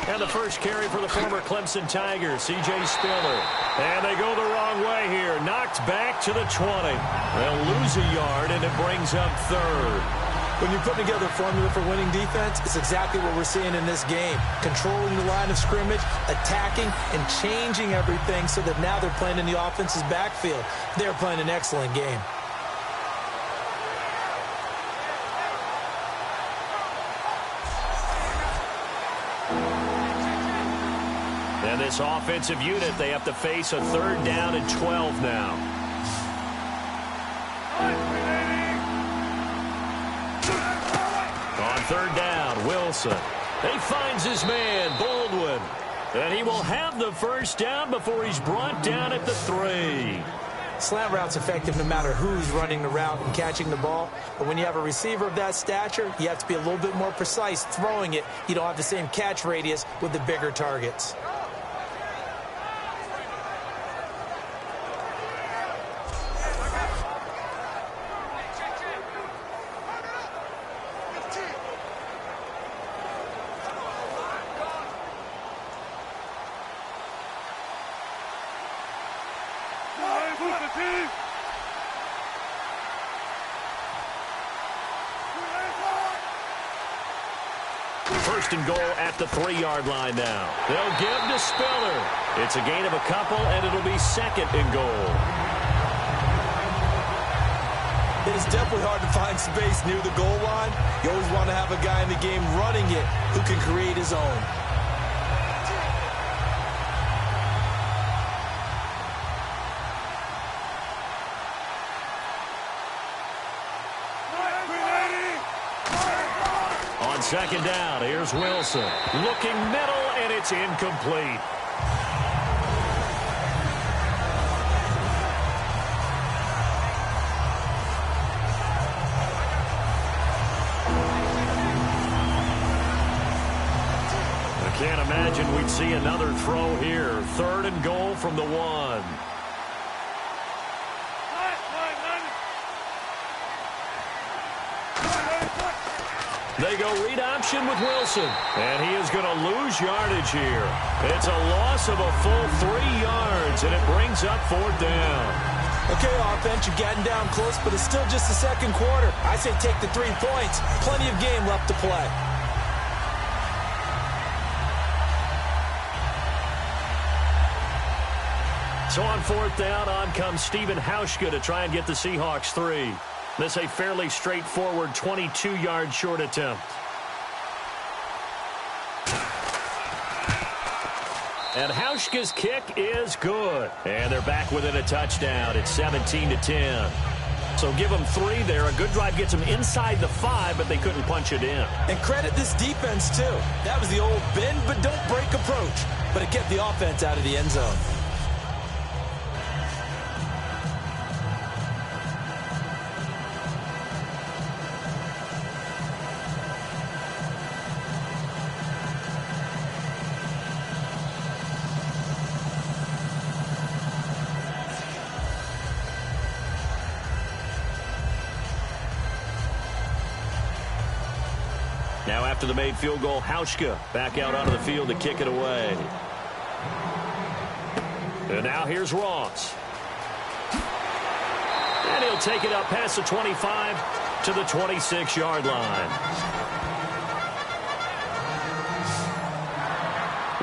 And the first carry for the former Clemson Tigers, C.J. Spiller. And they go the wrong way here. Knocked back to the 20. They'll lose a yard, and it brings up third. When you put together a formula for winning defense, it's exactly what we're seeing in this game. Controlling the line of scrimmage, attacking, and changing everything so that now they're playing in the offense's backfield. They're playing an excellent game. And this offensive unit, they have to face a third down and 12 now. On third down, Wilson. He finds his man, Baldwin. And he will have the first down before he's brought down at the 3. Slant route's effective no matter who's running the route and catching the ball. But when you have a receiver of that stature, you have to be a little bit more precise throwing it. You don't have the same catch radius with the bigger targets. First and goal at the 3-yard line now. They'll give to Spiller. It's a gain of a couple, and it'll be second and goal. It is definitely hard to find space near the goal line. You always want to have a guy in the game running it who can create his own. Second down, here's Wilson. Looking middle, and it's incomplete. I can't imagine we'd see another throw here. Third and goal from the 1. They go read option with Wilson, and he is going to lose yardage here. It's a loss of a full 3 yards, and it brings up fourth down. Okay, offense, you've gotten down close, but it's still just the second quarter. I say take the 3 points. Plenty of game left to play. So on fourth down, on comes Stephen Hauschka to try and get the Seahawks 3. This a fairly straightforward 22-yard short attempt. And Hauschka's kick is good. And they're back within a touchdown. It's 17-10. So give them 3 there. A good drive gets them inside the 5, but they couldn't punch it in. And credit this defense, too. That was the old bend but don't break approach. But it kept the offense out of the end zone. Now after the made field goal, Hauschka back out onto the field to kick it away. And now here's Ross. And he'll take it up past the 25 to the 26-yard line.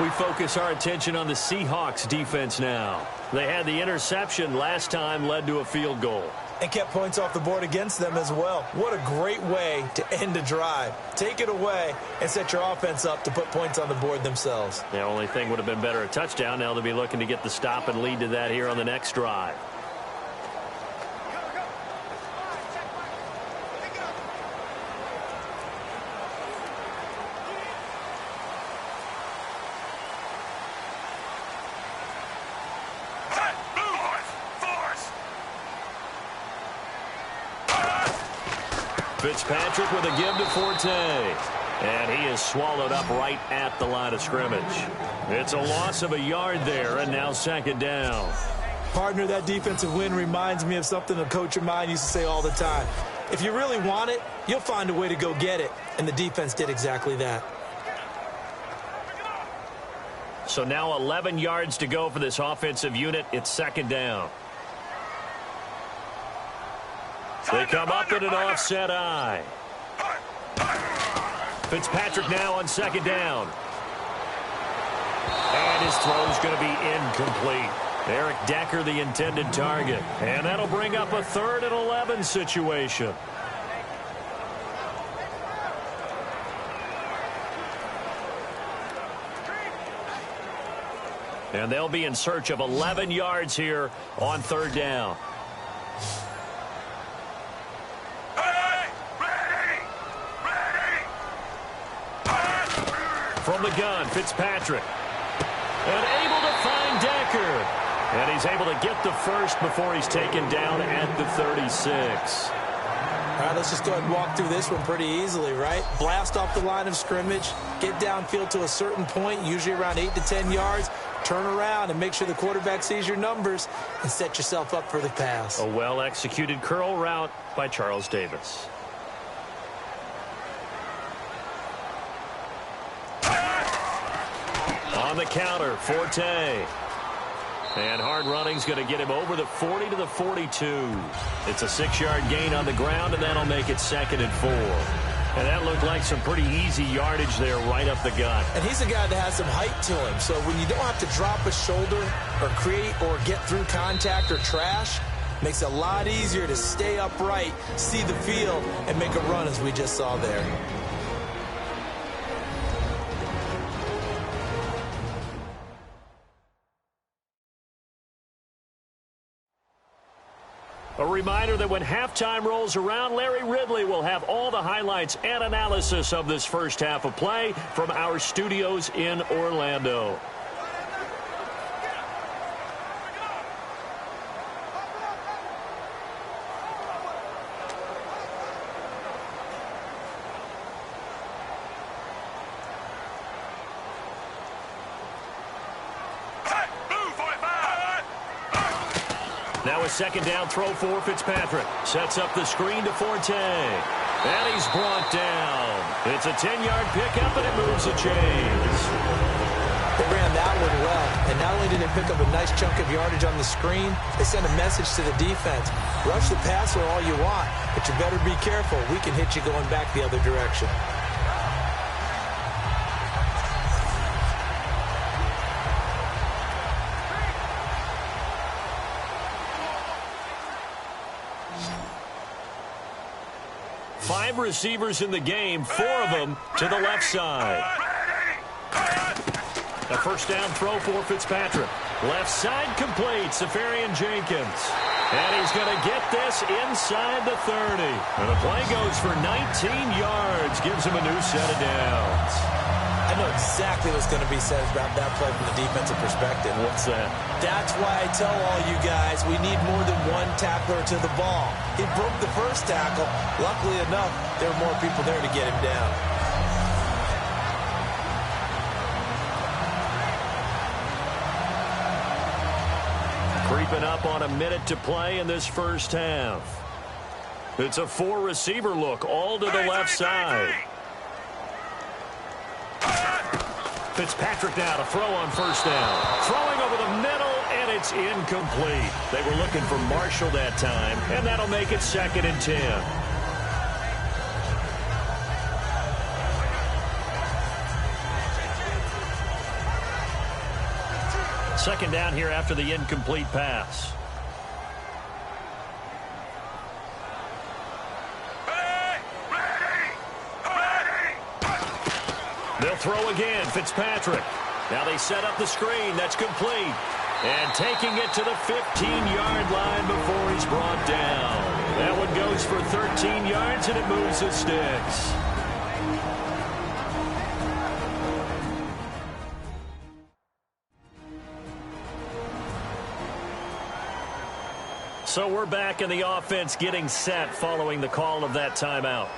We focus our attention on the Seahawks defense now. They had the interception last time, led to a field goal. And kept points off the board against them as well. What a great way to end a drive. Take it away and set your offense up to put points on the board themselves. The only thing would have been better a touchdown. Now they'll be looking to get the stop and lead to that here on the next drive. Fitzpatrick with a give to Forte. And he is swallowed up right at the line of scrimmage. It's a loss of a yard there, and now second down. Partner, that defensive win reminds me of something a coach of mine used to say all the time. If you really want it, you'll find a way to go get it. And the defense did exactly that. So now 11 yards to go for this offensive unit. It's second down. They come up in an offset eye. Fitzpatrick now on second down. And his throw's going to be incomplete. Eric Decker, the intended target. And that'll bring up a 3rd and 11 situation. And they'll be in search of 11 yards here on 3rd down. From the gun, Fitzpatrick. And able to find Decker. And he's able to get the first before he's taken down at the 36. All right, let's just go ahead and walk through this one pretty easily, right? Blast off the line of scrimmage, get downfield to a certain point, usually around 8 to 10 yards, turn around and make sure the quarterback sees your numbers and set yourself up for the pass. A well-executed curl route by Charles Davis. On the counter, Forte. And hard running's going to get him over the 40 to the 42. It's a 6-yard gain on the ground, and that'll make it 2nd and 4. And that looked like some pretty easy yardage there right up the gut. And he's a guy that has some height to him. So when you don't have to drop a shoulder or create or get through contact or trash, makes it a lot easier to stay upright, see the field, and make a run as we just saw there. A reminder that when halftime rolls around, Larry Ridley will have all the highlights and analysis of this first half of play from our studios in Orlando. Now a second down throw for Fitzpatrick. Sets up the screen to Forte. And he's brought down. It's a 10-yard pickup, and it moves the chains. They ran that one well. And not only did they pick up a nice chunk of yardage on the screen, they sent a message to the defense. Rush the passer all you want, but you better be careful. We can hit you going back the other direction. Five receivers in the game, 4 of them to the left side. A first down throw for Fitzpatrick. Left side complete, Safarian Jenkins. And he's going to get this inside the 30. And the play goes for 19 yards, gives him a new set of downs. I know exactly what's going to be said about that play from the defensive perspective. What's that? That's why I tell all you guys we need more than one tackler to the ball. He broke the first tackle. Luckily enough, there were more people there to get him down. Creeping up on a minute to play in this first half. It's a 4-receiver look, all to the left side. Fitzpatrick now to throw on first down. Throwing over the middle, and it's incomplete. They were looking for Marshall that time, and that'll make it 2nd and 10. Second down here after the incomplete pass. They'll throw again. Fitzpatrick. Now they set up the screen. That's complete. And taking it to the 15-yard line before he's brought down. That one goes for 13 yards, and it moves the sticks. So we're back in the offense getting set following the call of that timeout.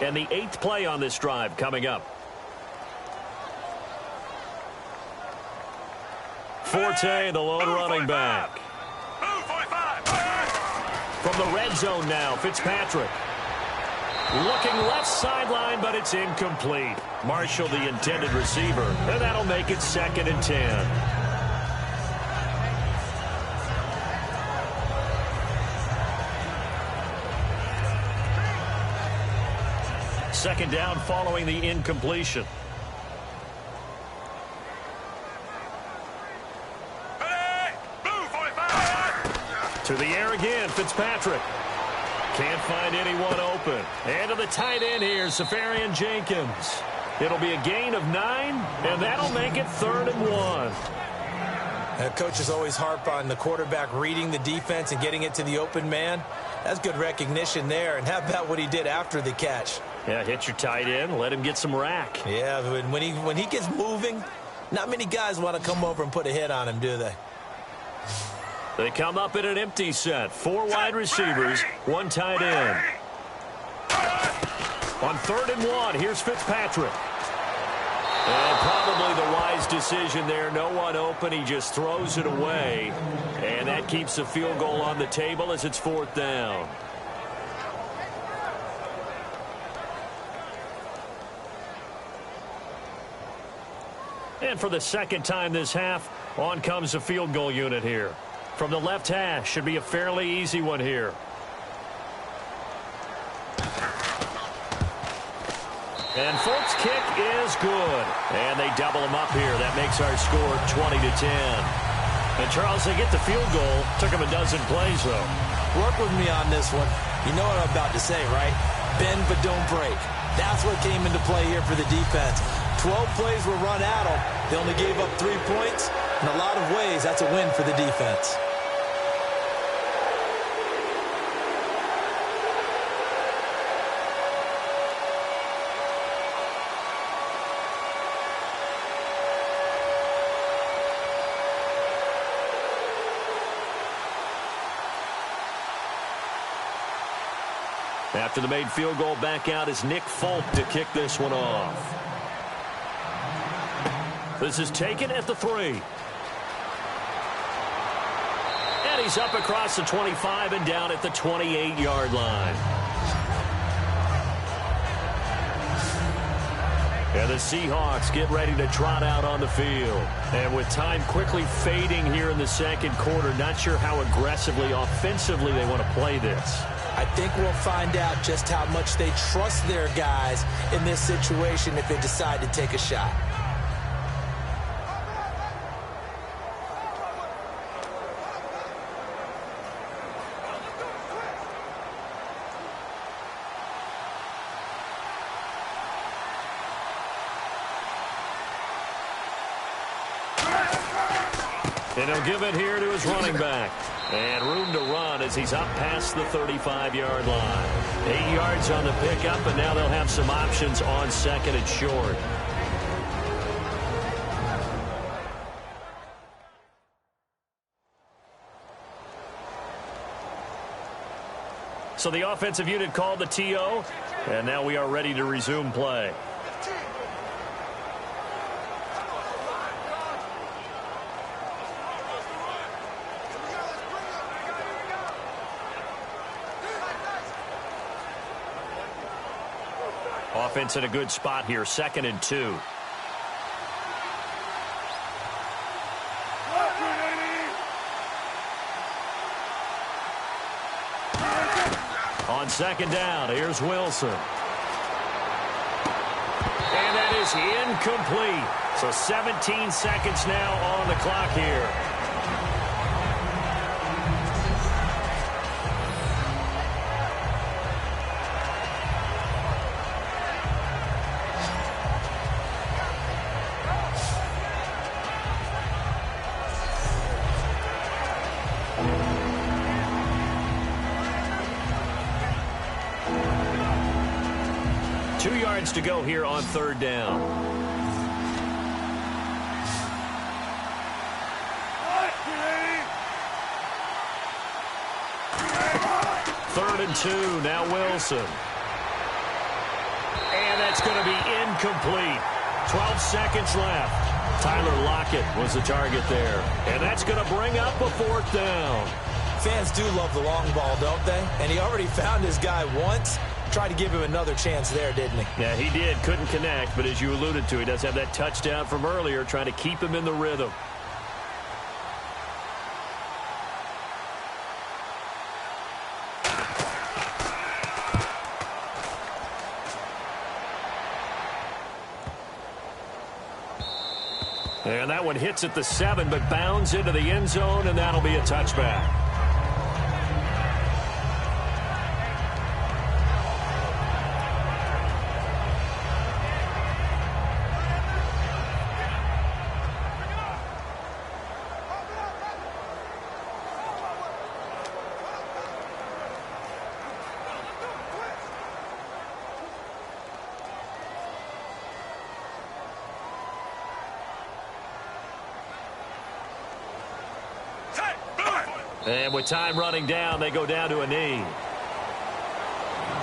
And the 8th play on this drive coming up. Forte, the lone running back. From the red zone now, Fitzpatrick. Looking left sideline, but it's incomplete. Marshall, the intended receiver, and that'll make it 2nd and 10. Second down following the incompletion. To the air again, Fitzpatrick. Can't find anyone open. And to the tight end here, Safarian Jenkins. It'll be a gain of 9, and that'll make it 3rd and 1. Coaches always harp on the quarterback reading the defense and getting it to the open man. That's good recognition there. And how about what he did after the catch? Yeah, hit your tight end, let him get some rack. Yeah, when he gets moving, not many guys want to come over and put a hit on him, do they? They come up in an empty set. 4 wide receivers, 1 tight end. On 3rd and 1, here's Fitzpatrick. And probably the wise decision there. No one open. He just throws it away. And that keeps the field goal on the table as it's 4th down. And for the second time this half, on comes the field goal unit here. From the left hash, should be a fairly easy one here. And Folk's kick is good. And they double him up here. That makes our score 20 to 10. And Charles, they get the field goal. Took him a dozen plays, though. Work with me on this one. You know what I'm about to say, right? Bend but don't break. That's what came into play here for the defense. 12 plays were run at them. They only gave up 3 points. In a lot of ways, that's a win for the defense. After the made field goal, back out is Nick Folk to kick this one off. This is taken at the 3. And he's up across the 25 and down at the 28-yard line. And the Seahawks get ready to trot out on the field. And with time quickly fading here in the second quarter, not sure how aggressively, offensively they want to play this. I think we'll find out just how much they trust their guys in this situation if they decide to take a shot. And he'll give it here to his running back. And room to run as he's up past the 35-yard line. 8 yards on the pickup, and now they'll have some options on second and short. So the offensive unit called the TO, and now we are ready to resume play. Offense in a good spot here, 2nd and 2. On 2nd down, here's Wilson. And that is incomplete. So 17 seconds now on the clock here. To go here on 3rd down. 3rd and 2. Now Wilson. And that's going to be incomplete. 12 seconds left. Tyler Lockett was the target there. And that's going to bring up a 4th down. Fans do love the long ball, don't they? And he already found his guy once. Tried to give him another chance there, didn't he? Yeah, he did. Couldn't connect, but as you alluded to, he does have that touchdown from earlier, trying to keep him in the rhythm. And that one hits at the 7, but bounds into the end zone, and that'll be a touchback. And with time running down, they go down to a knee.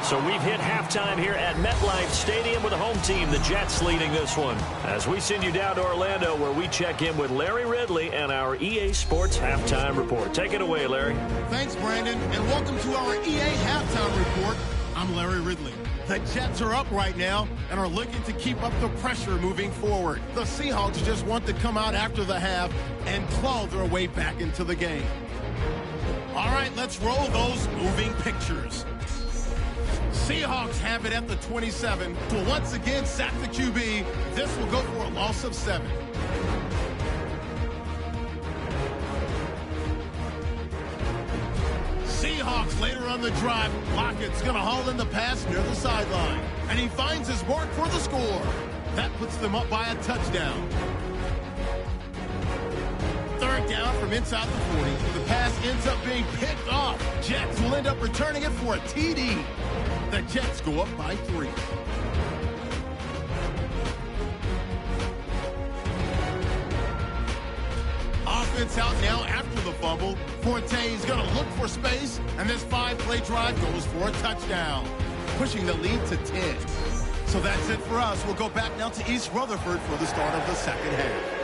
So we've hit halftime here at MetLife Stadium with the home team, the Jets, leading this one. As we send you down to Orlando, where we check in with Larry Ridley and our EA Sports Halftime Report. Take it away, Larry. Thanks, Brandon, and welcome to our EA Halftime Report. I'm Larry Ridley. The Jets are up right now and are looking to keep up the pressure moving forward. The Seahawks just want to come out after the half and claw their way back into the game. All right, let's roll those moving pictures. Seahawks have it at the 27. Will once again sack the QB. This will go for a loss of 7. Seahawks later on the drive. Lockett's going to haul in the pass near the sideline. And he finds his mark for the score. That puts them up by a touchdown. 3rd down from inside the 40. The pass ends up being picked off. Jets will end up returning it for a TD. The Jets go up by 3. Offense out now after the fumble. Forte is going to look for space, and this 5-play drive goes for a touchdown, pushing the lead to 10. So that's it for us. We'll go back now to East Rutherford for the start of the second half.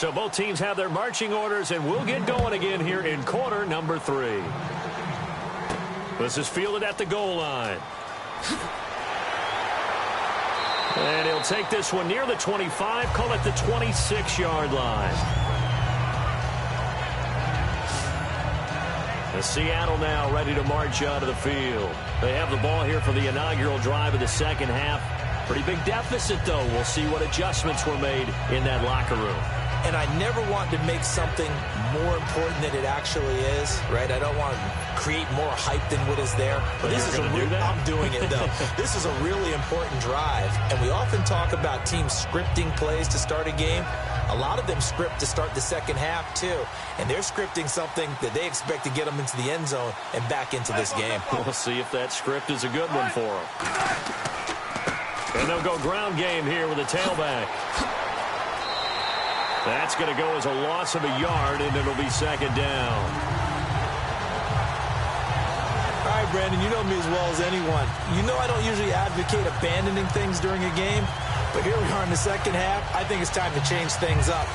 So both teams have their marching orders, and we'll get going again here in quarter number 3. This is fielded at the goal line. And he'll take this one near the 25, call it the 26-yard line. The Seattle now ready to march out of the field. They have the ball here for the inaugural drive of the second half. Pretty big deficit, though. We'll see what adjustments were made in that locker room. And I never want to make something more important than it actually is, right? I don't want to create more hype than what is there. But this is I'm doing it, though. This is a really important drive. And we often talk about teams scripting plays to start a game. A lot of them script to start the second half, too. And they're scripting something that they expect to get them into the end zone and back into this game. We'll see if that script is a good one for them. And they'll go ground game here with a tailback. That's going to go as a loss of a yard, and it'll be second down. All right, Brandon, you know me as well as anyone. You know I don't usually advocate abandoning things during a game, but here we are in the second half. I think it's time to change things up.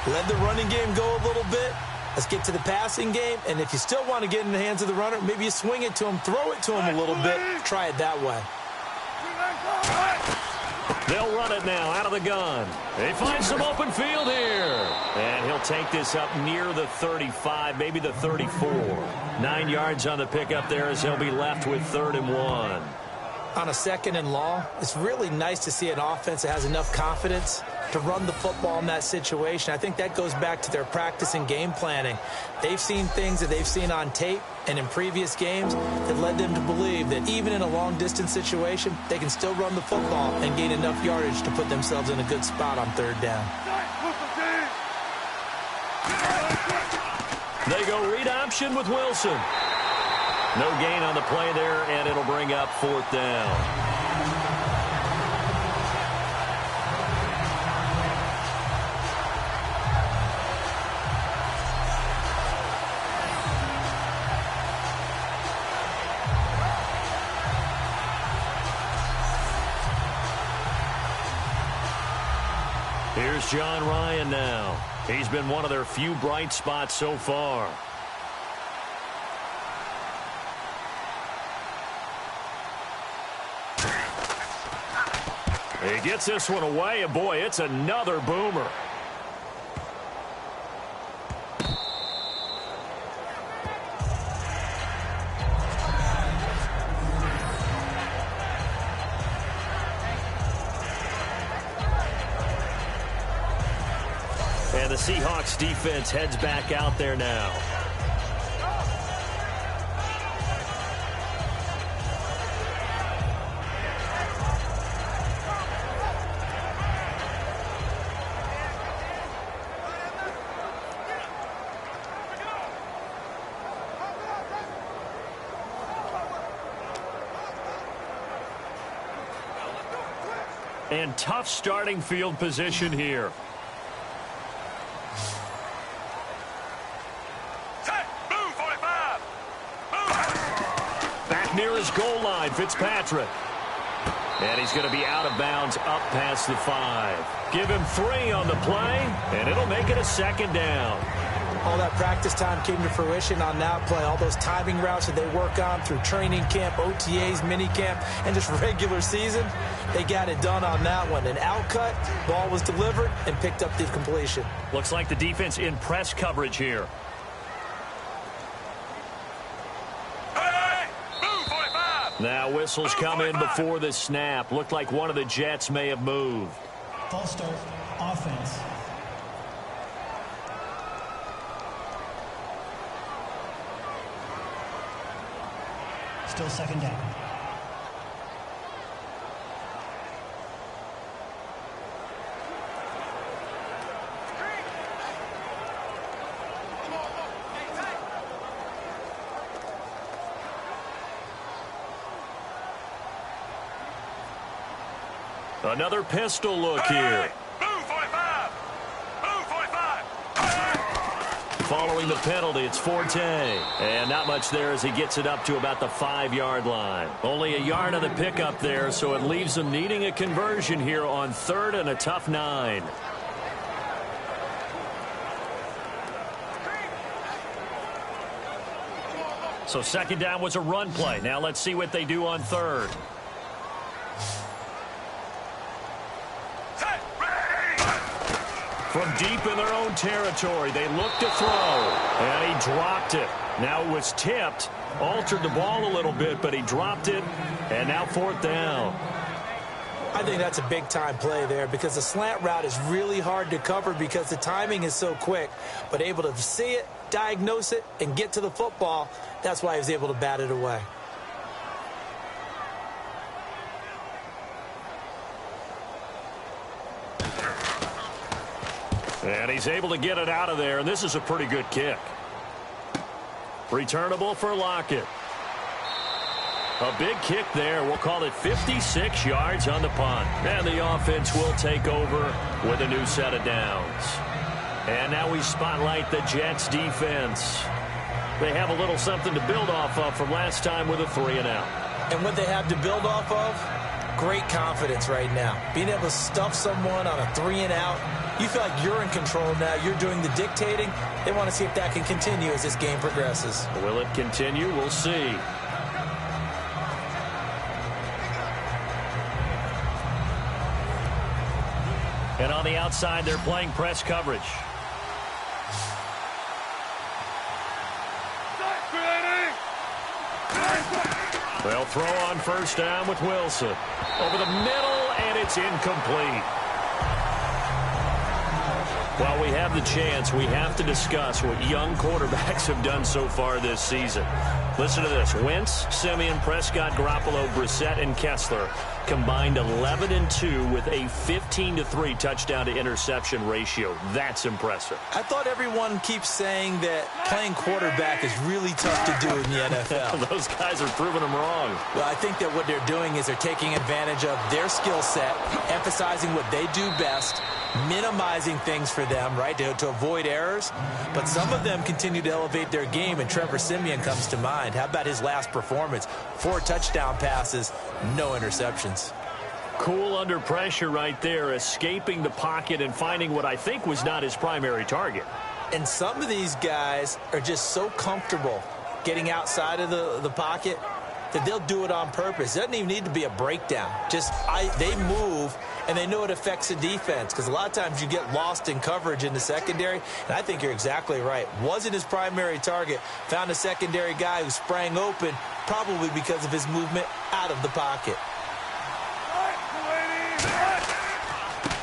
Let the running game go a little bit. Let's get to the passing game, and if you still want to get in the hands of the runner, maybe you swing it to him, throw it to him a little bit, try it that way. They'll run it now out of the gun. They find some open field here. And he'll take this up near the 35, maybe the 34. 9 yards on the pickup there as he'll be left with 3rd and 1. On a second and long, it's really nice to see an offense that has enough confidence to run the football in that situation. I think that goes back to their practice and game planning. They've seen things that they've seen on tape and in previous games that led them to believe that even in a long-distance situation, they can still run the football and gain enough yardage to put themselves in a good spot on 3rd down. They go read option with Wilson. No gain on the play there, and it'll bring up 4th down. Here's John Ryan now. He's been one of their few bright spots so far. He gets this one away, and boy, it's another boomer. And the Seahawks defense heads back out there now. And tough starting field position here. Back near his goal line, Fitzpatrick. And he's going to be out of bounds up past the 5. Give him 3 on the play, and it'll make it a 2nd down. All that practice time came to fruition on that play. All those timing routes that they work on through training camp, OTAs, minicamp, and just regular season, they got it done on that one. An outcut, ball was delivered, and picked up the completion. Looks like the defense in press coverage here. Now whistles come in before the snap. Looked like one of the Jets may have moved. False start, offense. Still 2nd down. Another pistol look here. Following the penalty, it's Forte. And not much there as he gets it up to about the 5-yard line. Only a yard on the pickup there, so it leaves them needing a conversion here on 3rd and a tough 9. So 2nd down was a run play. Now let's see what they do on 3rd. From deep in their own territory, they look to throw, and he dropped it. Now it was tipped, altered the ball a little bit, but he dropped it, and now 4th down. I think that's a big-time play there because the slant route is really hard to cover because the timing is so quick. But able to see it, diagnose it, and get to the football, that's why he was able to bat it away. And he's able to get it out of there, and this is a pretty good kick. Returnable for Lockett. A big kick there. We'll call it 56 yards on the punt. And the offense will take over with a new set of downs. And now we spotlight the Jets defense. They have a little something to build off of from last time with a 3-and-out. And what they have to build off of? Great confidence right now. Being able to stuff someone on a 3-and-out. You feel like you're in control now. You're doing the dictating. They want to see if that can continue as this game progresses. Will it continue? We'll see. And on the outside, they're playing press coverage. They'll throw on first down with Wilson. Over the middle, and it's incomplete. While we have the chance, we have to discuss what young quarterbacks have done so far this season. Listen to this. Wentz, Simeon, Prescott, Garoppolo, Brissett, and Kessler combined 11-2 with a 15-3 touchdown-to-interception ratio. That's impressive. I thought everyone keeps saying that playing quarterback is really tough to do in the NFL. Those guys are proving them wrong. Well, I think that what they're doing is they're taking advantage of their skill set, emphasizing what they do best, minimizing things for them, right, to avoid errors. But some of them continue to elevate their game, and Trevor Siemian comes to mind. How about his last performance? 4 touchdown passes, no interceptions. Cool under pressure right there, escaping the pocket and finding what I think was not his primary target. And some of these guys are just so comfortable getting outside of the pocket that they'll do it on purpose. It doesn't even need to be a breakdown. They move, and they know it affects the defense because a lot of times you get lost in coverage in the secondary, and I think you're exactly right. Wasn't his primary target. Found a secondary guy who sprang open, probably because of his movement out of the pocket.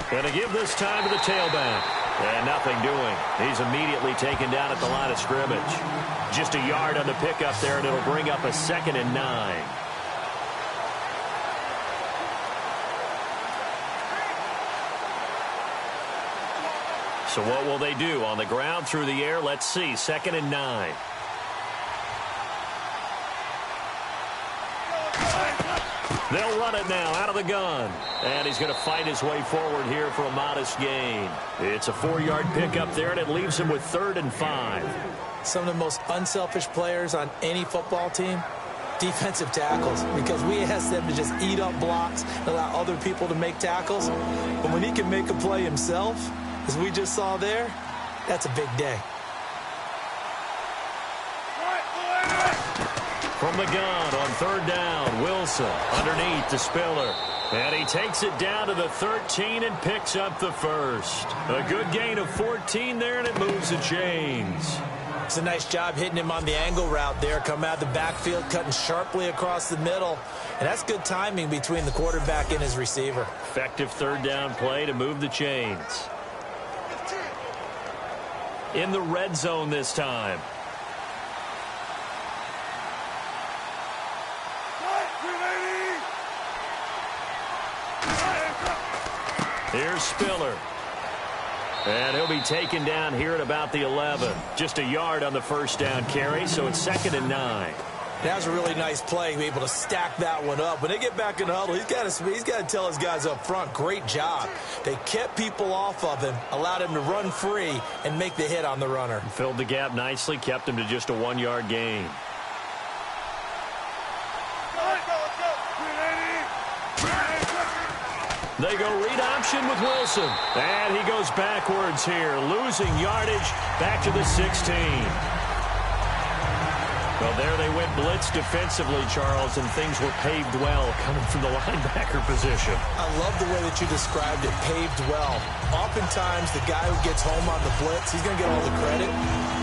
Going to give this time to the tailback. And nothing doing. He's immediately taken down at the line of scrimmage. Just a yard on the pickup there, and it'll bring up a 2nd and 9. So what will they do? On the ground, through the air, let's see. 2nd and 9. They'll run it now out of the gun. And he's going to fight his way forward here for a modest gain. It's a 4-yard pickup there, and it leaves him with 3rd and 5. Some of the most unselfish players on any football team, defensive tackles, because we ask them to just eat up blocks and allow other people to make tackles. But when he can make a play himself, as we just saw there, that's a big day. From the gun on 3rd down, Wilson underneath to Spiller. And he takes it down to the 13 and picks up the 1st. A good gain of 14 there, and it moves the chains. It's a nice job hitting him on the angle route there. Come out of the backfield, cutting sharply across the middle. And that's good timing between the quarterback and his receiver. Effective 3rd down play to move the chains. In the red zone this time. Here's Spiller. And he'll be taken down here at about the 11. Just a yard on the 1st down carry, so it's 2nd and 9. That was a really nice play, be able to stack that one up. When they get back in the huddle, he's got to tell his guys up front, great job. They kept people off of him, allowed him to run free and make the hit on the runner. Filled the gap nicely, kept him to just a 1-yard gain. They go read option with Wilson. And he goes backwards here, losing yardage back to the 16. Well, there they went blitz defensively, Charles, and things were paved well coming from the linebacker position. I love the way that you described it, paved well. Oftentimes, the guy who gets home on the blitz, he's going to get all the credit.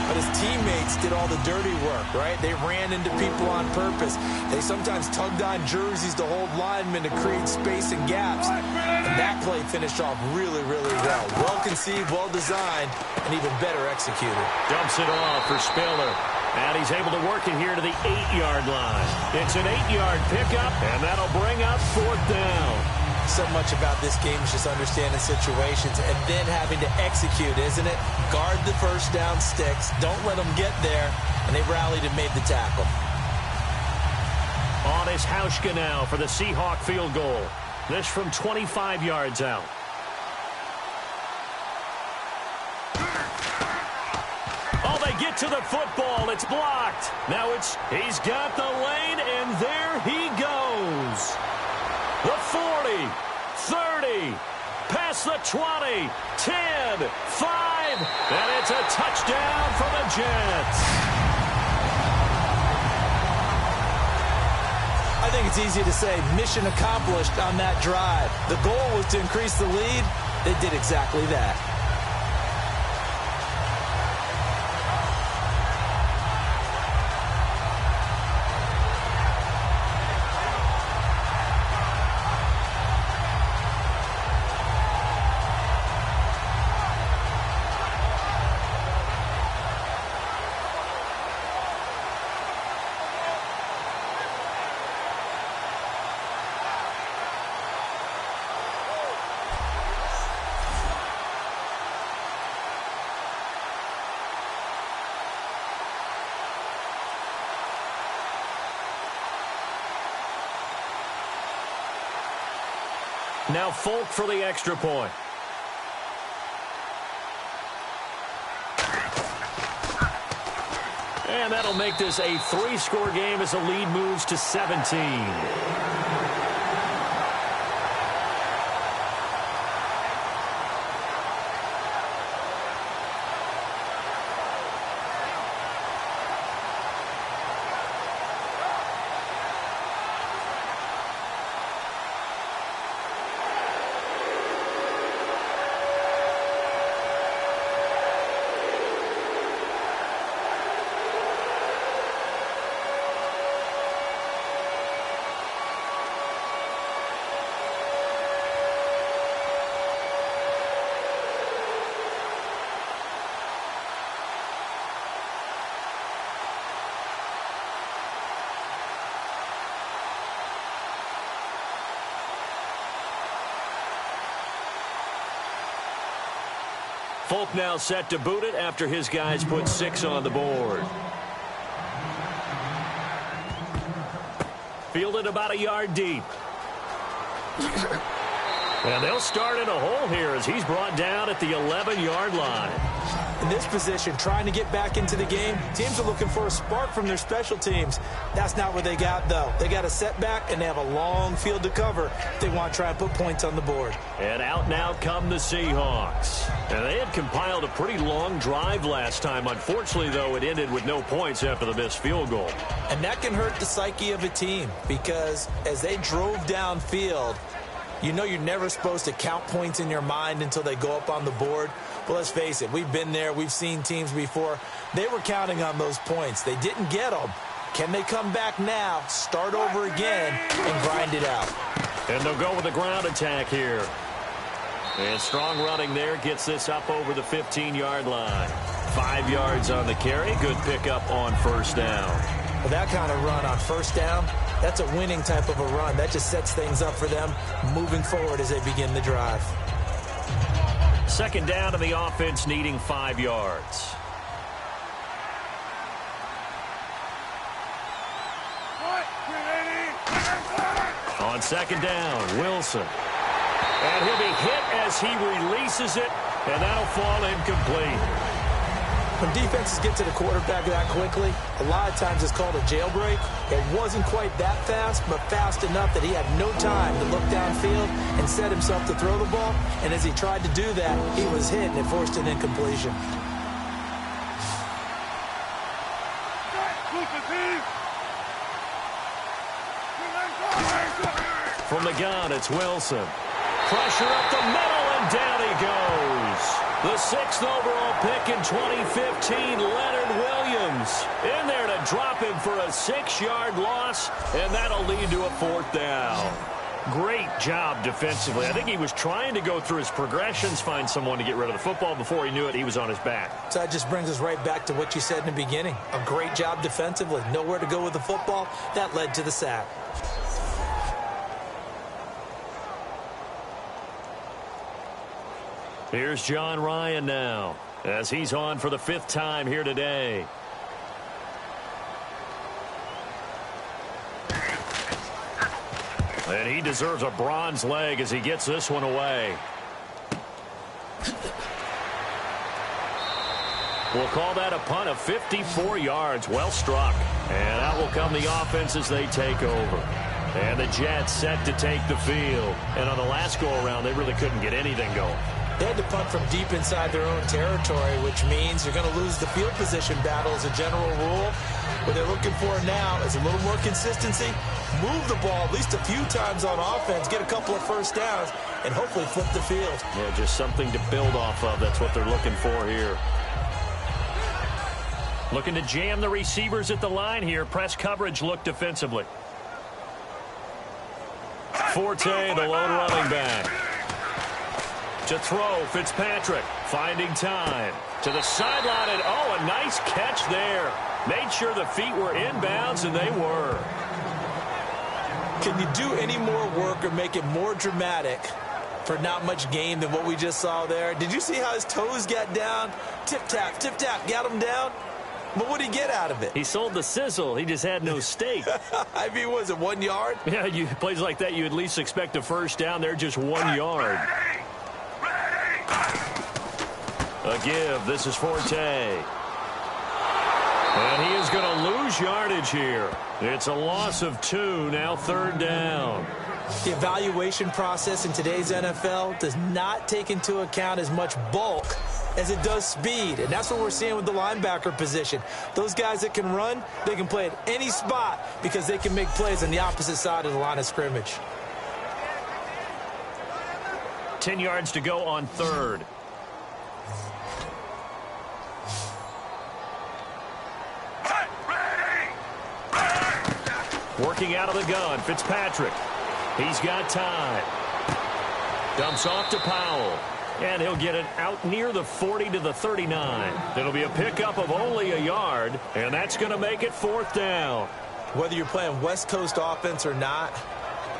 but his teammates did all the dirty work, right? They ran into people on purpose. They sometimes tugged on jerseys to hold linemen to create space and gaps. And that play finished off really, really well. Well conceived, well designed, and even better executed. Dumps it off for Spiller. And he's able to work it here to the 8-yard line. It's an 8-yard pickup, and that'll bring up 4th down. So much about this game is just understanding situations and then having to execute, isn't it? Guard the first down sticks. Don't let them get there. And they rallied and made the tackle. On is Hauschka now for the Seahawk field goal. This from 25 yards out. Oh, they get to the football. It's blocked. Now he's got the lane, and there he goes. The 40, 30, past the 20, 10, 5, and it's a touchdown for the Jets. I think it's easy to say mission accomplished on that drive. The goal was to increase the lead. They did exactly that. Now Folk for the extra point. And that'll make this a 3-score game as the lead moves to 17. Folk now set to boot it after his guys put 6 on the board. Fielded about a yard deep. And they'll start in a hole here as he's brought down at the 11-yard line. In this position, trying to get back into the game, teams are looking for a spark from their special teams. That's not what they got, though. They got a setback, and they have a long field to cover if they want to try and put points on the board. And out now come the Seahawks. And they had compiled a pretty long drive last time. Unfortunately, though, it ended with no points after the missed field goal. And that can hurt the psyche of a team because as they drove downfield, you know you're never supposed to count points in your mind until they go up on the board. Well, let's face it, we've been there. We've seen teams before. They were counting on those points. They didn't get them. Can they come back now, start over again, and grind it out? And they'll go with the ground attack here. And strong running there gets this up over the 15-yard line. 5 yards on the carry. Good pickup on first down. Well, that kind of run on first down, that's a winning type of a run. That just sets things up for them moving forward as they begin the drive. Second down to the offense needing 5 yards. On second down, Wilson. And he'll be hit as he releases it, and that'll fall incomplete. When defenses get to the quarterback that quickly, a lot of times it's called a jailbreak. It wasn't quite that fast, but fast enough that he had no time to look downfield and set himself to throw the ball. And as he tried to do that, he was hit, and it forced an incompletion. From the gun, it's Wilson. Pressure up the middle, and down he goes. The 6th overall pick in 2015, Leonard Williams, in there to drop him for a 6-yard loss, and that'll lead to a 4th down. Great job defensively. I think he was trying to go through his progressions, find someone to get rid of the football. Before he knew it, he was on his back. So that just brings us right back to what you said in the beginning. A great job defensively. Nowhere to go with the football. That led to the sack. Here's John Ryan now, as he's on for the 5th time here today. And he deserves a bronze leg as he gets this one away. We'll call that a punt of 54 yards. Well struck. And out will come the offense as they take over. And the Jets set to take the field. And on the last go-around, they really couldn't get anything going. They had to punt from deep inside their own territory, which means you're going to lose the field position battle as a general rule. What they're looking for now is a little more consistency, move the ball at least a few times on offense, get a couple of first downs, and hopefully flip the field. Yeah, just something to build off of. That's what they're looking for here. Looking to jam the receivers at the line here. Press coverage look defensively. Forte, the lone running back. To throw, Fitzpatrick finding time. To the sideline, and oh, a nice catch there. Made sure the feet were inbounds, and they were. Can you do any more work or make it more dramatic for not much gain than what we just saw there? Did you see how his toes got down? Tip-tap, got him down. But what did he get out of it? He sold the sizzle. He just had no steak. I mean, was it 1 yard? Yeah, plays like that, you at least expect a first down. They're just 1 yard. A give. This is Forte. And he is going to lose yardage here. It's a loss of 2, now 3rd down. The evaluation process in today's NFL does not take into account as much bulk as it does speed. And that's what we're seeing with the linebacker position. Those guys that can run, they can play at any spot because they can make plays on the opposite side of the line of scrimmage. 10 yards to go on 3rd. Working out of the gun, Fitzpatrick. He's got time. Dumps off to Powell. And he'll get it out near the 40 to the 39. It'll be a pickup of only a yard, and that's going to make it 4th down. Whether you're playing West Coast offense or not,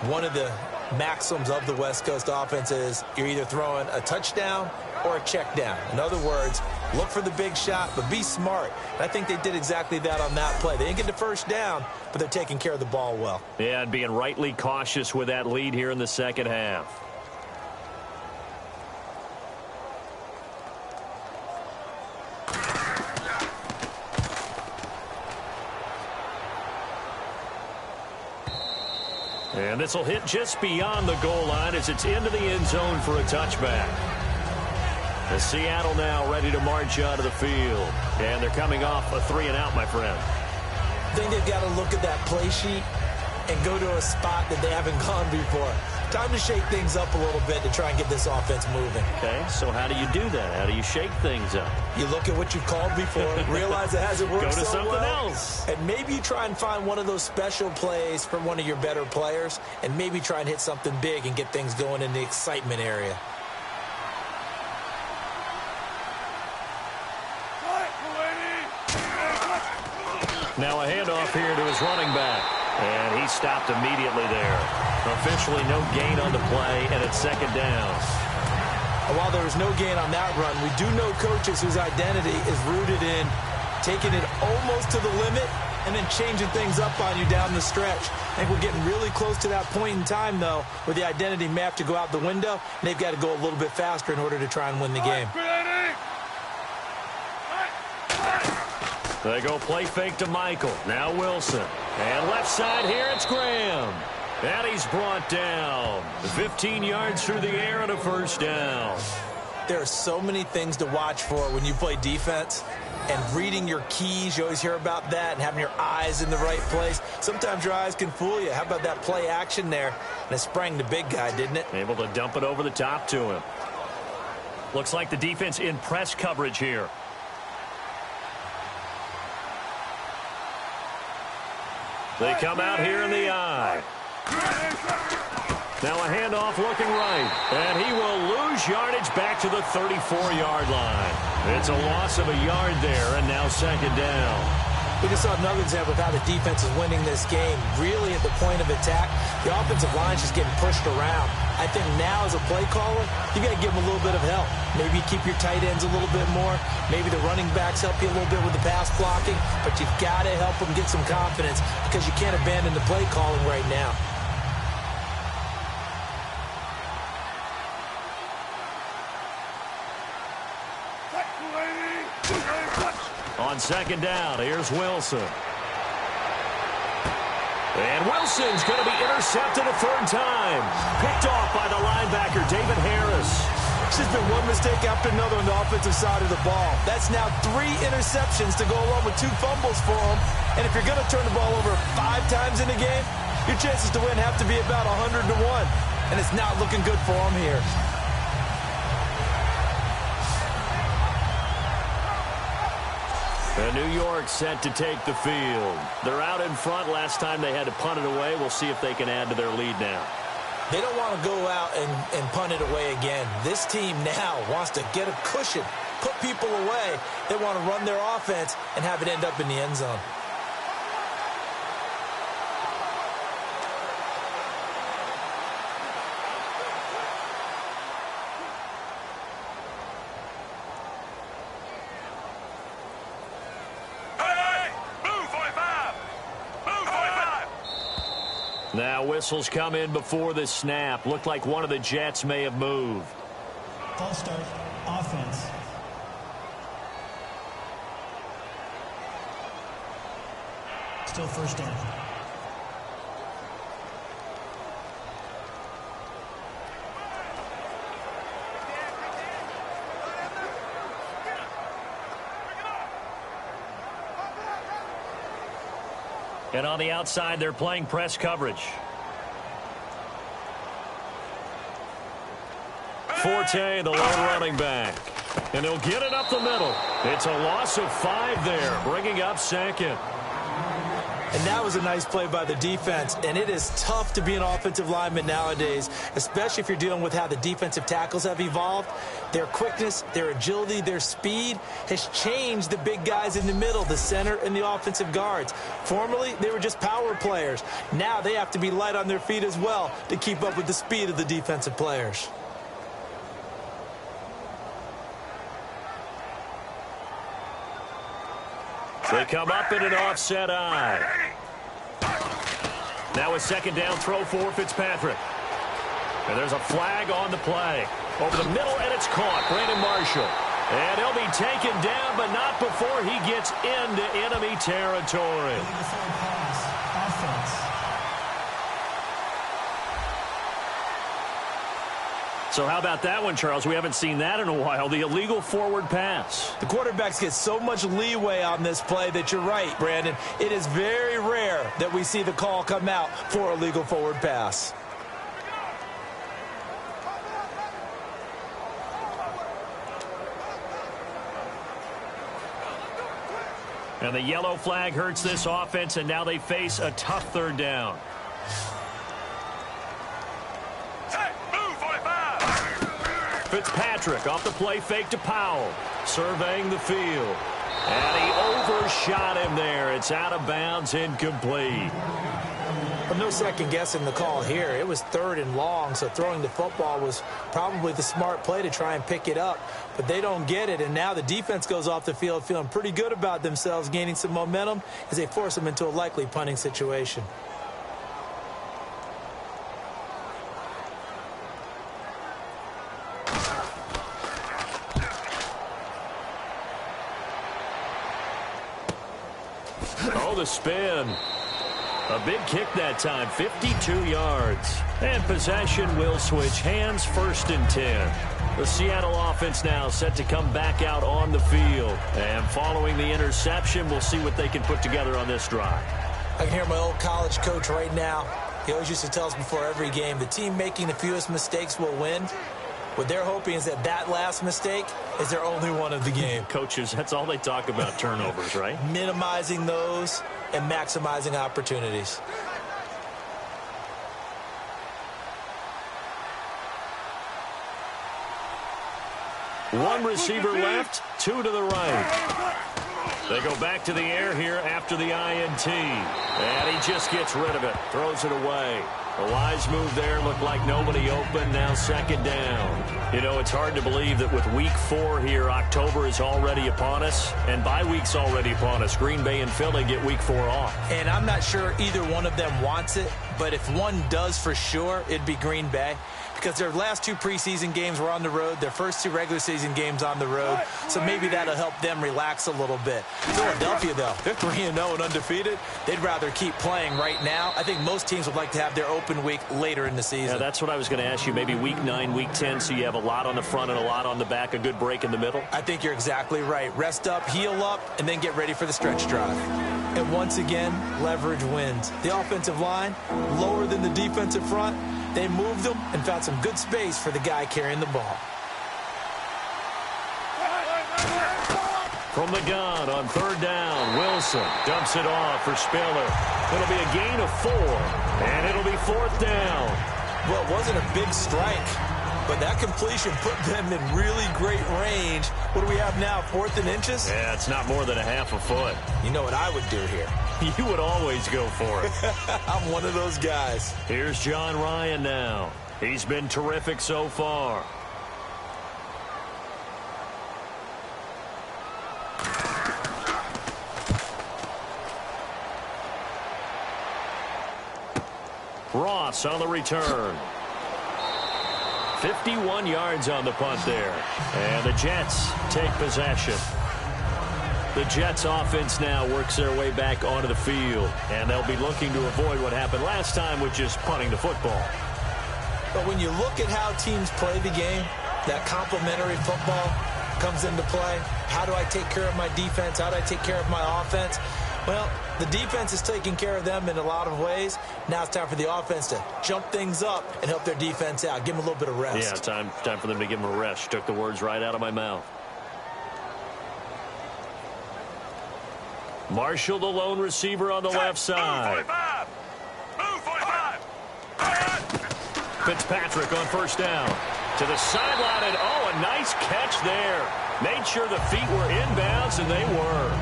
one of the maxims of the West Coast offense is you're either throwing a touchdown or a check down. In other words, look for the big shot, but be smart. And I think they did exactly that on that play. They didn't get the first down, but they're taking care of the ball well. Yeah, and being rightly cautious with that lead here in the second half. And this will hit just beyond the goal line as it's into the end zone for a touchback. The Seattle now ready to march out of the field. And they're coming off a 3-and-out, my friend. I think they've got to look at that play sheet and go to a spot that they haven't gone before. Time to shake things up a little bit to try and get this offense moving. Okay, so how do you do that? How do you shake things up? You look at what you've called before, realize it hasn't worked so well. Go to something else. And maybe you try and find one of those special plays from one of your better players, and maybe try and hit something big and get things going in the excitement area. Now a handoff here to his running back. And he stopped immediately there. Officially no gain on the play, and it's 2nd down. While there was no gain on that run, we do know coaches whose identity is rooted in taking it almost to the limit and then changing things up on you down the stretch. I think we're getting really close to that point in time, though, where the identity may have to go out the window, and they've got to go a little bit faster in order to try and win the game. They go play fake to Michael. Now Wilson. And left side here, it's Graham. And he's brought down. 15 yards through the air and a first down. There are so many things to watch for when you play defense. And reading your keys, you always hear about that, and having your eyes in the right place. Sometimes your eyes can fool you. How about that play action there? And it sprang the big guy, didn't it? Able to dump it over the top to him. Looks like the defense in press coverage here. They come out here in the eye. Now a handoff looking right. And he will lose yardage back to the 34-yard line. It's a loss of a yard there, and now second down. We just saw another example of how the defense is winning this game. Really at the point of attack, the offensive line is just getting pushed around. I think now as a play caller, you got to give them a little bit of help. Maybe keep your tight ends a little bit more. Maybe the running backs help you a little bit with the pass blocking. But you've got to help them get some confidence because you can't abandon the play calling right now. On second down, here's Wilson. And Wilson's going to be intercepted a third time. Picked off by the linebacker, David Harris. It's just been one mistake after another on the offensive side of the ball. That's now 3 interceptions to go along with 2 fumbles for him. And if you're going to turn the ball over 5 times in a game, your chances to win have to be about 100 to 1. And it's not looking good for him here. And New York set to take the field. They're out in front. Last time they had to punt it away. We'll see if they can add to their lead now. They don't want to go out and punt it away again. This team now wants to get a cushion, put people away. They want to run their offense and have it end up in the end zone. Now whistles come in before the snap. Looked like one of the Jets may have moved. False start, offense. Still first down. And on the outside, they're playing press coverage. Forte, the lone running back. And he'll get it up the middle. It's a loss of 5 there, bringing up second. And that was a nice play by the defense. And it is tough to be an offensive lineman nowadays, especially if you're dealing with how the defensive tackles have evolved. Their quickness, their agility, their speed has changed the big guys in the middle, the center and the offensive guards. Formerly, they were just power players. Now they have to be light on their feet as well to keep up with the speed of the defensive players. They come up in an offset eye. Now a second down throw for Fitzpatrick. And there's a flag on the play. Over the middle, and it's caught. Brandon Marshall. And he'll be taken down, but not before he gets into enemy territory. So how about that one, Charles? We haven't seen that in a while. The illegal forward pass. The quarterbacks get so much leeway on this play that you're right, Brandon. It is very rare that we see the call come out for a legal forward pass. And the yellow flag hurts this offense, and now they face a tough third down. Fitzpatrick off the play fake to Powell. Surveying the field. And he overshot him there. It's out of bounds, incomplete. Well, no second guessing the call here. It was 3rd and long, so throwing the football was probably the smart play to try and pick it up. But they don't get it, and now the defense goes off the field feeling pretty good about themselves, gaining some momentum as they force them into a likely punting situation. Oh, the spin. A big kick that time, 52 yards. And possession will switch hands, 1st and 10. The Seattle offense now set to come back out on the field. And following the interception, we'll see what they can put together on this drive. I can hear my old college coach right now. He always used to tell us before every game, the team making the fewest mistakes will win. What they're hoping is that that last mistake is their only one of the game. Coaches, that's all they talk about, turnovers, right? Minimizing those and maximizing opportunities. One receiver left, two to the right. They go back to the air here after the INT. And he just gets rid of it, throws it away. A wise move there, looked like nobody open, now second down. You know, it's hard to believe that with week 4 here, October is already upon us, and bye week's already upon us. Green Bay and Philly get week 4 off. And I'm not sure either one of them wants it, but if one does for sure, it'd be Green Bay. Because their last 2 preseason games were on the road, their first 2 regular season games on the road, so maybe that'll help them relax a little bit. Philadelphia, though, they're 3-0 and undefeated. They'd rather keep playing right now. I think most teams would like to have their open week later in the season. Yeah, that's what I was going to ask you, maybe week 9, week 10, so you have a lot on the front and a lot on the back, a good break in the middle? I think you're exactly right. Rest up, heal up, and then get ready for the stretch drive. And once again, leverage wins. The offensive line, lower than the defensive front. They moved them and found some good space for the guy carrying the ball. From the gun on third down, Wilson dumps it off for Spiller. It'll be a gain of 4, and it'll be 4th down. Well, it wasn't a big strike, but that completion put them in really great range. What do we have now, 4th and inches? Yeah, it's not more than a half a foot. You know what I would do here? You would always go for it. I'm one of those guys. Here's John Ryan now. He's been terrific so far. Ross on the return. 51 yards on the punt there. And the Jets take possession. The Jets offense now works their way back onto the field, and they'll be looking to avoid what happened last time, which is punting the football. But when you look at how teams play the game, that complementary football comes into play. How do I take care of my defense? How do I take care of my offense? Well, the defense is taking care of them in a lot of ways. Now it's time for the offense to jump things up and help their defense out. Give them a little bit of rest. Yeah, time for them to give them a rest. You took the words right out of my mouth. Marshall, the lone receiver on the left side. Move 45. Fitzpatrick on first down. To the sideline, and oh, a nice catch there. Made sure the feet were inbounds, and they were.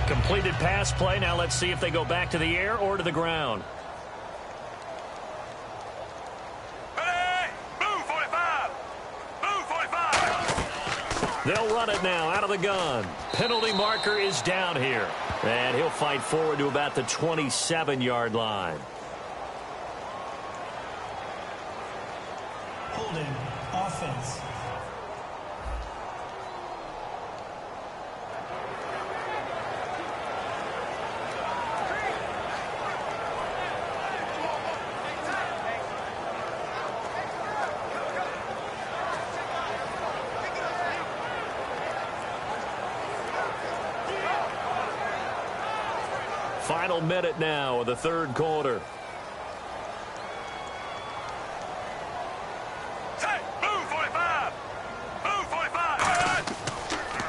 Completed pass play. Now let's see if they go back to the air or to the ground. Hey, move 45. Move 45. They'll run it now out of the gun. Penalty marker is down here. And he'll fight forward to about the 27-yard line. Holding offense. Final minute now of the third quarter. Hey, move 45. Move 45.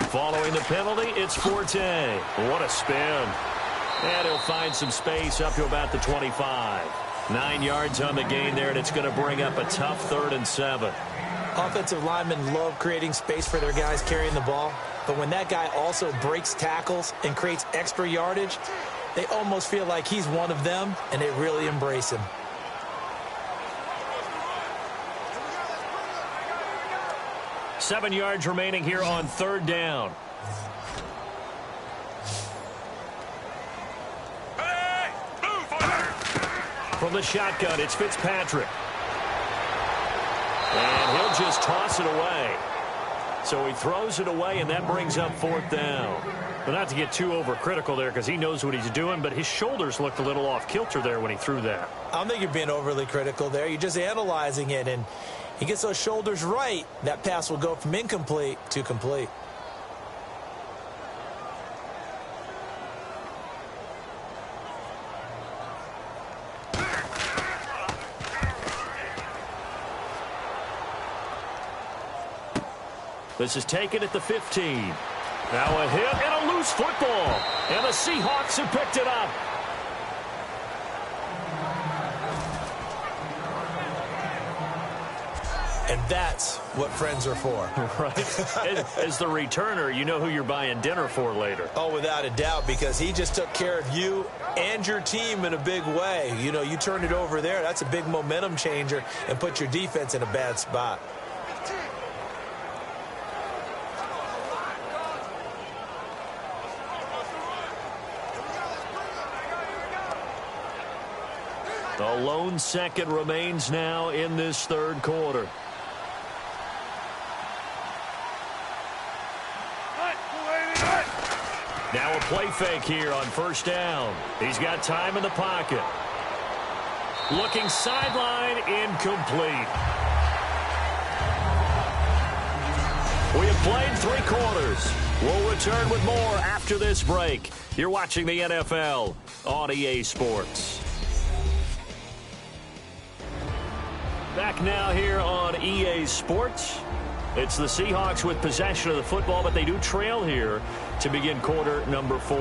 Following the penalty, it's Forte. What a spin. And he'll find some space up to about the 25. 9 yards on the gain there, and it's going to bring up a tough 3rd and 7. Offensive linemen love creating space for their guys carrying the ball. But when that guy also breaks tackles and creates extra yardage, they almost feel like he's one of them, and they really embrace him. Seven yards remaining here on third down. Hey, move 45. From the shotgun, it's Fitzpatrick. And he'll just toss it away. So he throws it away, and that brings up 4th down. But not to get too overcritical there because he knows what he's doing, but his shoulders looked a little off kilter there when he threw that. I don't think you're being overly critical there. You're just analyzing it, and He gets those shoulders right, that pass will go from incomplete to complete. This is taken at the 15. Now a hit and a loose football. And the Seahawks have picked it up. And that's what friends are for. Right. As the returner, you know who you're buying dinner for later. Oh, without a doubt, because he just took care of you and your team in a big way. You know, you turned it over there. That's a big momentum changer and put your defense in a bad spot. The lone second remains now in this third quarter. Now a play fake here on first down. He's got time in the pocket. Looking sideline, incomplete. We have played 3 quarters. We'll return with more after this break. You're watching the NFL on EA Sports. Back now here on EA Sports. It's the Seahawks with possession of the football, but they do trail here to begin quarter number 4.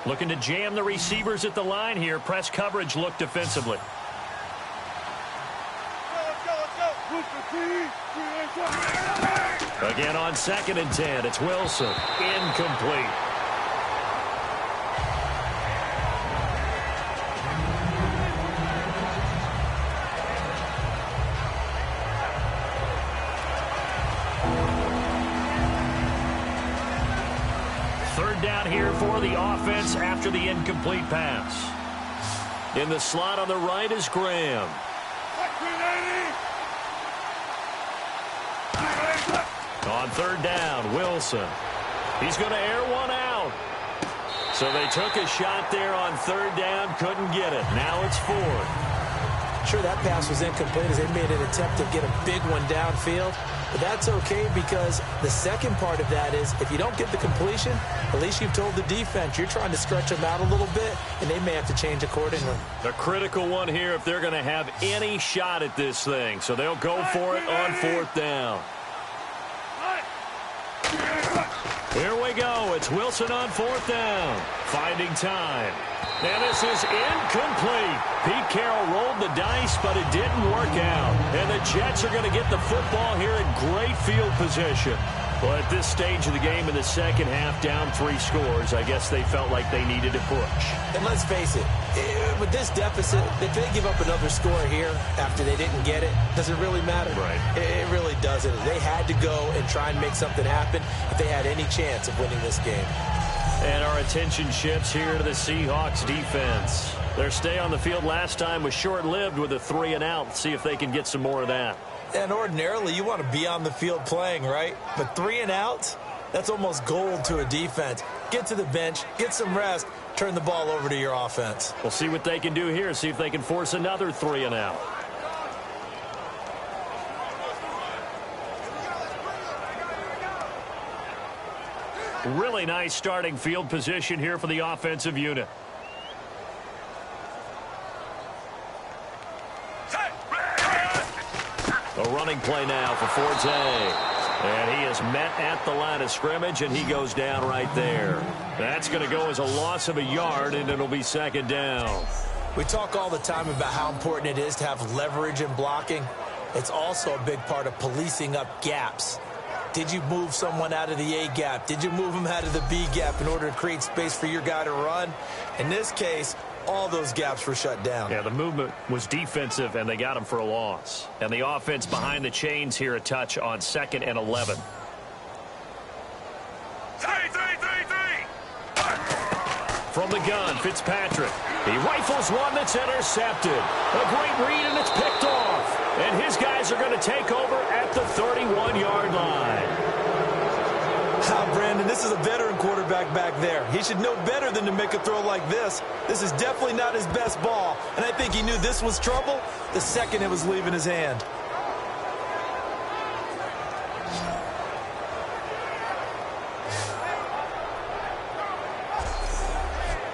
Looking to jam the receivers at the line here. Press coverage look defensively. Again on 2nd and 10. It's Wilson. Incomplete. Third down here for the offense after the incomplete pass. In the slot on the right is Graham. On third down, Wilson. He's going to air one out. So they took a shot there on third down, couldn't get it. Now it's 4th. Sure, that pass was incomplete as they made an attempt to get a big one downfield. But that's okay because the second part of that is if you don't get the completion, at least you've told the defense you're trying to stretch them out a little bit, and they may have to change accordingly. The critical one here if they're going to have any shot at this thing. So they'll go for it on 4th down. Here we go. It's Wilson on 4th down. Finding time. And this is incomplete. Pete Carroll rolled the dice, but it didn't work out. And the Jets are going to get the football here in great field position. Well, at this stage of the game in the second half, down 3 scores, I guess they felt like they needed to push. And let's face it, with this deficit, if they give up another score here after they didn't get it, does it really matter? Right. It really doesn't. They had to go and try and make something happen if they had any chance of winning this game. And our attention shifts here to the Seahawks defense. Their stay on the field last time was short-lived with a 3-and-out. See if they can get some more of that. And ordinarily, you want to be on the field playing, right? But 3-and-outs, that's almost gold to a defense. Get to the bench, get some rest, turn the ball over to your offense. We'll see what they can do here, see if they can force another 3-and-out. Really nice starting field position here for the offensive unit. A running play now for Forte. And he is met at the line of scrimmage, and he goes down right there. That's going to go as a loss of a yard, and it'll be 2nd down. We talk all the time about how important it is to have leverage in blocking. It's also a big part of policing up gaps. Did you move someone out of the A gap? Did you move them out of the B gap in order to create space for your guy to run? In this case, all those gaps were shut down. Yeah, the movement was defensive, and they got him for a loss. And the offense behind the chains here a touch on 2nd and 11. From the gun, Fitzpatrick. He rifles one that's intercepted. A great read, and it's picked off. And his guys are going to take over at the 31-yard line. Brandon, this is a veteran quarterback back there. He should know better than to make a throw like this. This is definitely not his best ball, and I think he knew this was trouble the second it was leaving his hand.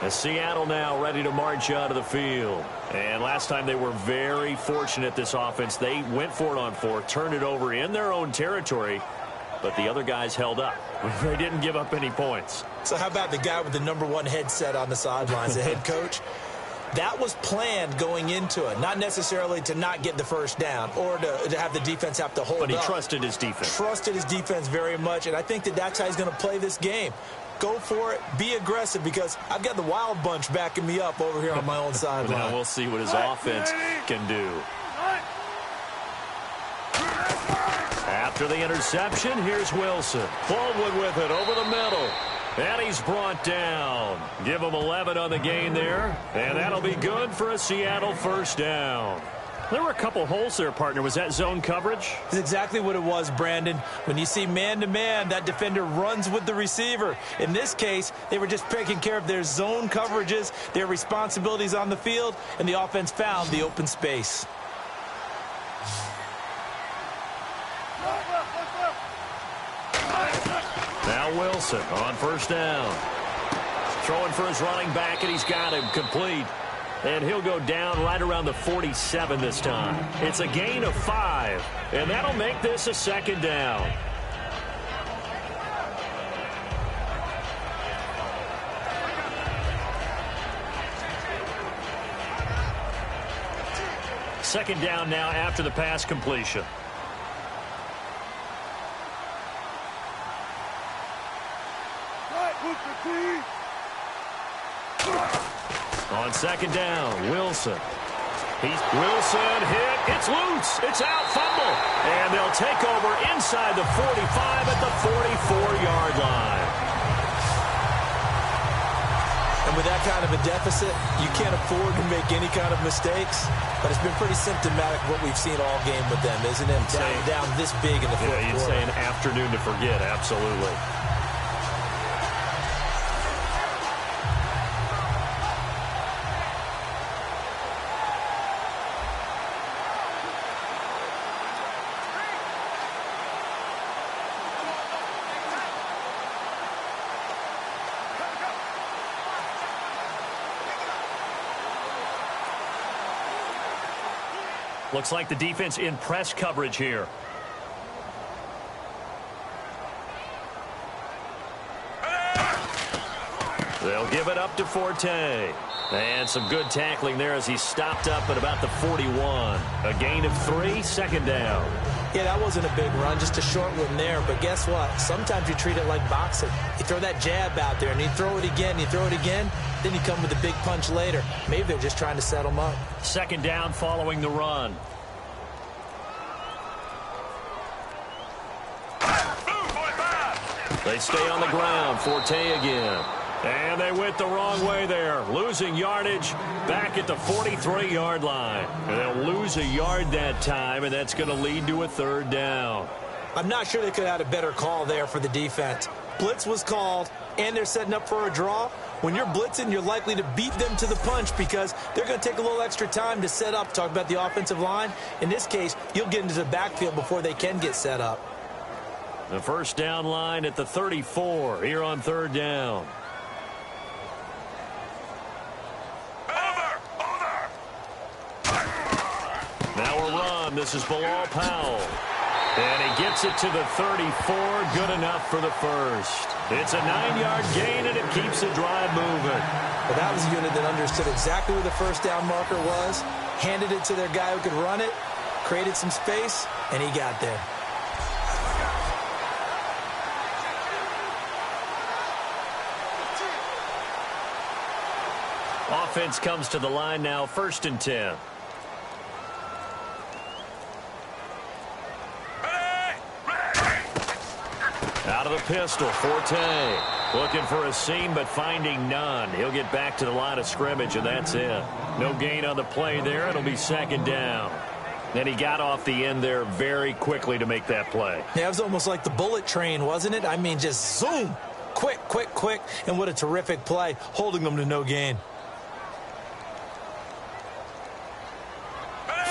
As Seattle now ready to march out of the field. And last time they were very fortunate, this offense. They went for it on fourth, turned it over in their own territory, but the other guys held up. They didn't give up any points. So how about the guy with the #1 headset on the sidelines, the head coach? That was planned going into it, not necessarily to not get the first down or to have the defense have to hold up. But he trusted his defense. Trusted his defense very much, and I think that's how he's going to play this game. Go for it. Be aggressive, because I've got the wild bunch backing me up over here on my own sideline. Now we'll see what his offense can do. After the interception, here's Wilson. Baldwin with it over the middle. And he's brought down. Give him 11 on the gain there. And that'll be good for a Seattle first down. There were a couple holes there, partner. Was that zone coverage? That's exactly what it was, Brandon. When you see man-to-man, that defender runs with the receiver. In this case, they were just taking care of their zone coverages, their responsibilities on the field, and the offense found the open space. Now Wilson on first down. Throwing for his running back, and he's got him complete. And he'll go down right around the 47 this time. It's a gain of 5, and that'll make this a second down. Second down now after the pass completion. On second down, Wilson. Wilson hit. It's loose. It's out. Fumble. And they'll take over inside the 45 at the 44-yard line. And with that kind of a deficit, you can't afford to make any kind of mistakes. But it's been pretty symptomatic what we've seen all game with them, isn't it? Down this big in the fourth quarter. You'd say an afternoon to forget. Absolutely. Looks like the defense in press coverage here. They'll give it up to Forte. And some good tackling there as he stopped up at about the 41. A gain of 3, second down. Yeah, that wasn't a big run, just a short one there. But guess what? Sometimes you treat it like boxing. You throw that jab out there, and you throw it again, you throw it again, then you come with a big punch later. Maybe they're just trying to set them up. Second down following the run. They stay on the ground. Forte again. And they went the wrong way there. Losing yardage back at the 43-yard line. And they'll lose a yard that time, and that's going to lead to a third down. I'm not sure they could have had a better call there for the defense. Blitz was called, and they're setting up for a draw. When you're blitzing, you're likely to beat them to the punch because they're going to take a little extra time to set up. Talk about the offensive line. In this case, you'll get into the backfield before they can get set up. The first down line at the 34 here on third down. Now a run. This is Bilal Powell. And he gets it to the 34. Good enough for the first. It's a 9-yard gain, and it keeps the drive moving. Well, that was a unit that understood exactly where the first down marker was, handed it to their guy who could run it, created some space, and he got there. Offense comes to the line now, 1st and 10. Out of the pistol, Forte looking for a seam but finding none. He'll get back to the line of scrimmage, and that's it. No gain on the play there. It'll be second down. And he got off the end there very quickly to make that play. Yeah, it was almost like the bullet train, wasn't it? I mean, just zoom. Quick, quick, quick. And what a terrific play, holding them to no gain.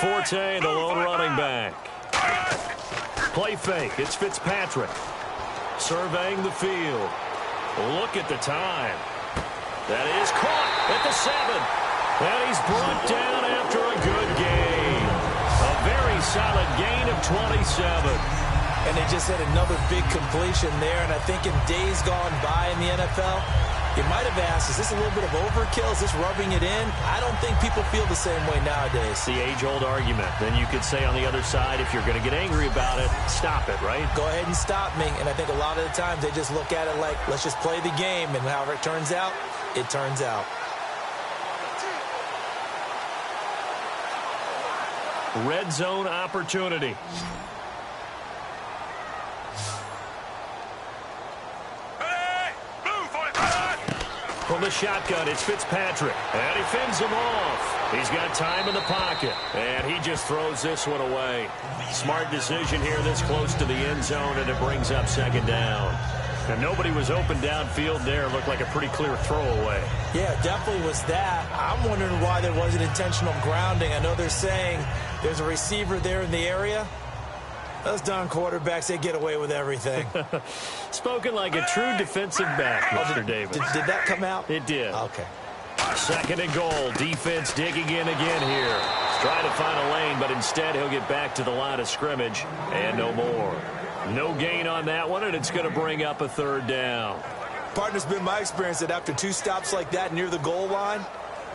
Forte, the lone running back. Play fake. It's Fitzpatrick. Surveying the field. Look at the time. That is caught at the 7. And he's brought down after a good gain. A very solid gain of 27. And they just had another big completion there. And I think in days gone by in the NFL, you might have asked, is this a little bit of overkill? Is this rubbing it in? I don't think people feel the same way nowadays. The age-old argument. Then you could say on the other side, if you're going to get angry about it, stop it, right? Go ahead and stop me. And I think a lot of the times they just look at it like, let's just play the game. And however it turns out, it turns out. Red zone opportunity. From the shotgun, it's Fitzpatrick. And he fends him off. He's got time in the pocket. And he just throws this one away. Smart decision here this close to the end zone, and it brings up second down. And nobody was open downfield there. Looked like a pretty clear throwaway. Yeah, definitely was that. I'm wondering why there wasn't intentional grounding. I know they're saying there's a receiver there in the area. Those darn quarterbacks, they get away with everything. Spoken like a true defensive back, Mr. Davis. Did that come out? It did. Okay. Second and goal. Defense digging in again here. Trying to find a lane, but instead he'll get back to the line of scrimmage and no more. No gain on that one, and it's going to bring up a third down. Partner's been my experience that after two stops like that near the goal line,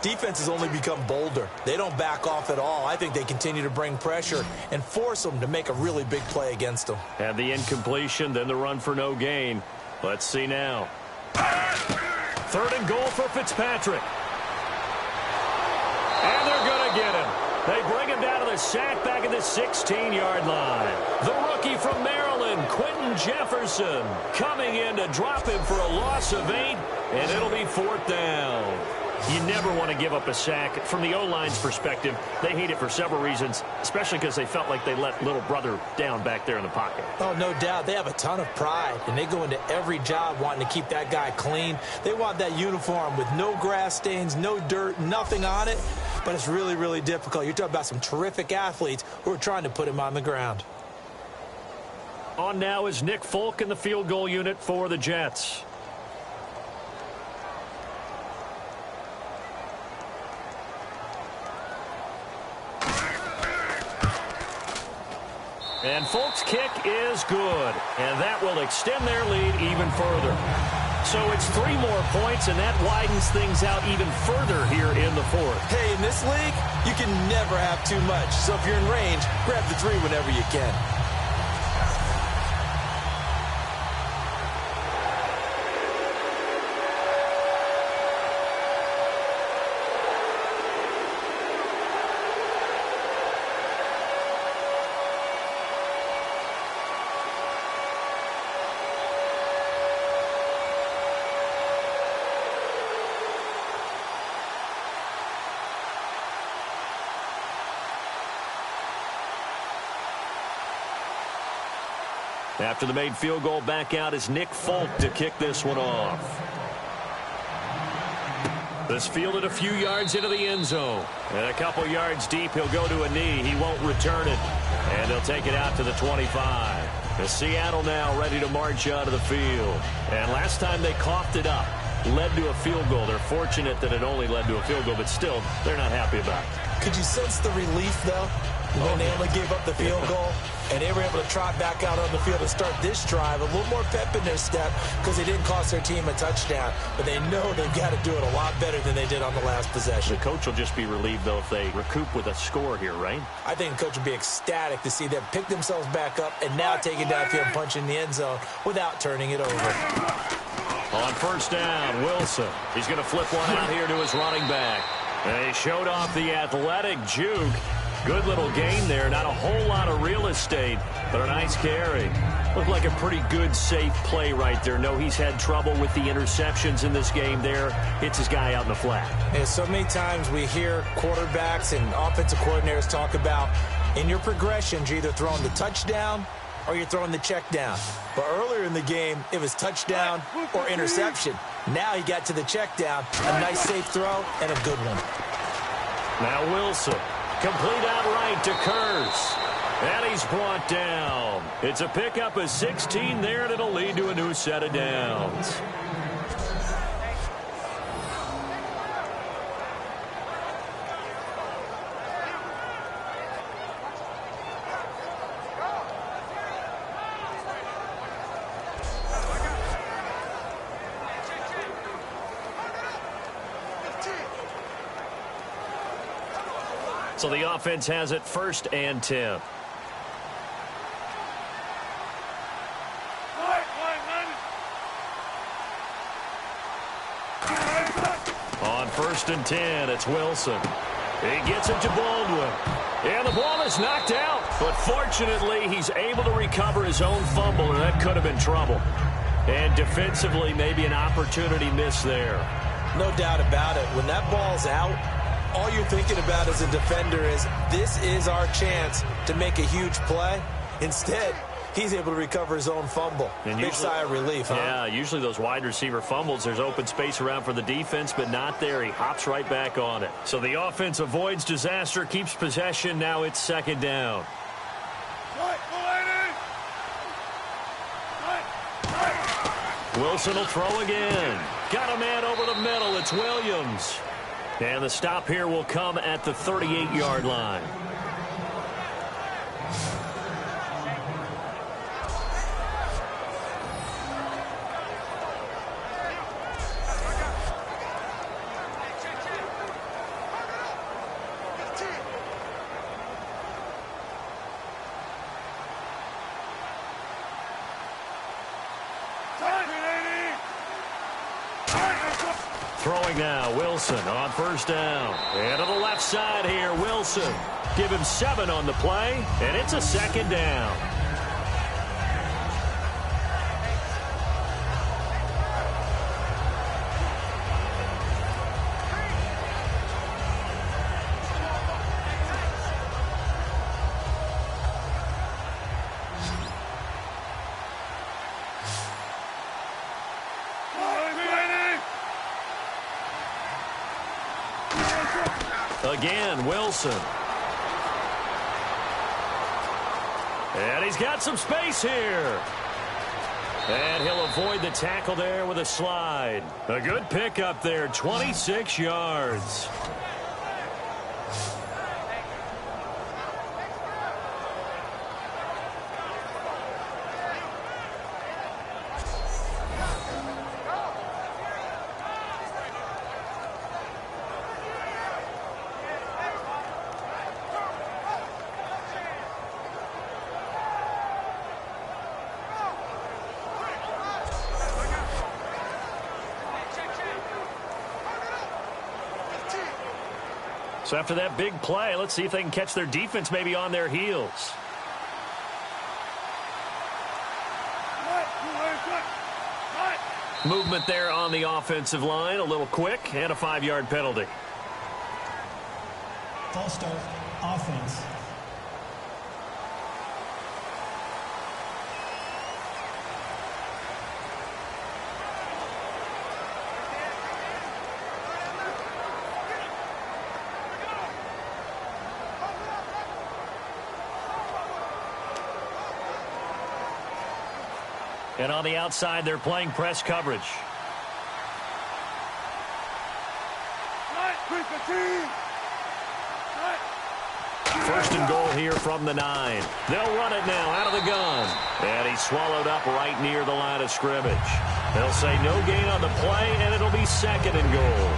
defense has only become bolder. They don't back off at all. I think they continue to bring pressure and force them to make a really big play against them. And the incompletion, then the run for no gain. Let's see now. Third and goal for Fitzpatrick. And they're going to get him. They bring him down to the sack back at the 16-yard line. The rookie from Maryland, Quentin Jefferson, coming in to drop him for a loss of 8, and it'll be fourth down. You never want to give up a sack. From the O-line's perspective, they hate it for several reasons, especially because they felt like they let little brother down back there in the pocket. Oh, no doubt. They have a ton of pride, and they go into every job wanting to keep that guy clean. They want that uniform with no grass stains, no dirt, nothing on it, but it's really, really difficult. You're talking about some terrific athletes who are trying to put him on the ground. On now is Nick Folk in the field goal unit for the Jets. And Folk's kick is good, and that will extend their lead even further. So it's 3 more points, and that widens things out even further here in the fourth. Hey, in this league, you can never have too much. So if you're in range, grab the 3 whenever you can. After the made field goal, back out is Nick Folk to kick this one off. This fielded a few yards into the end zone. And a couple yards deep, he'll go to a knee. He won't return it. And he'll take it out to the 25. The Seattle now ready to march out of the field. And last time they coughed it up, led to a field goal. They're fortunate that it only led to a field goal, but still, they're not happy about it. Could you sense the relief, though, when they only gave up the field goal? And they were able to trot back out on the field to start this drive. A little more pep in their step because they didn't cost their team a touchdown. But they know they've got to do it a lot better than they did on the last possession. The coach will just be relieved, though, if they recoup with a score here, right? I think the coach will be ecstatic to see them pick themselves back up and now take it downfield and punch in the end zone without turning it over. On first down, Wilson. He's going to flip one out here to his running back. And he showed off the athletic juke. Good little gain there. Not a whole lot of real estate, but a nice carry. Looked like a pretty good, safe play right there. No, he's had trouble with the interceptions in this game there. Hits his guy out in the flat. And so many times we hear quarterbacks and offensive coordinators talk about, In your progressions, you're either throwing the touchdown or you're throwing the check down. But earlier in the game, it was touchdown or interception. Now he got to the check down, a nice safe throw, and a good one. Now Wilson, complete outright to Kurz. And he's brought down. It's a pickup of 16 there, and it'll lead to a new set of downs. So the offense has it 1st and 10. On 1st and 10, it's Wilson. He gets it to Baldwin. And the ball is knocked out. But fortunately, he's able to recover his own fumble, and that could have been trouble. And defensively, maybe an opportunity miss there. No doubt about it. When that ball's out, all you're thinking about as a defender is, this is our chance to make a huge play. Instead, he's able to recover his own fumble. And big sigh of relief, huh? Yeah, usually those wide receiver fumbles, there's open space around for the defense, but not there. He hops right back on it. So the offense avoids disaster, keeps possession. Now it's 2nd down. Wilson will throw again. Got a man over the middle. It's Williams. And the stop here will come at the 38-yard line. Throwing now, Wilson on 1st down. And to the left side here, Wilson. Give him 7 on the play, and it's a 2nd down. Again, Wilson. And he's got some space here. And he'll avoid the tackle there with a slide. A good pickup there, 26 yards. So after that big play, let's see if they can catch their defense maybe on their heels. Movement there on the offensive line, a little quick, and a 5-yard penalty. False start, offense. And on the outside, they're playing press coverage. First and goal here from the 9. They'll run it now out of the gun. And he's swallowed up right near the line of scrimmage. They'll say no gain on the play, and it'll be 2nd and goal.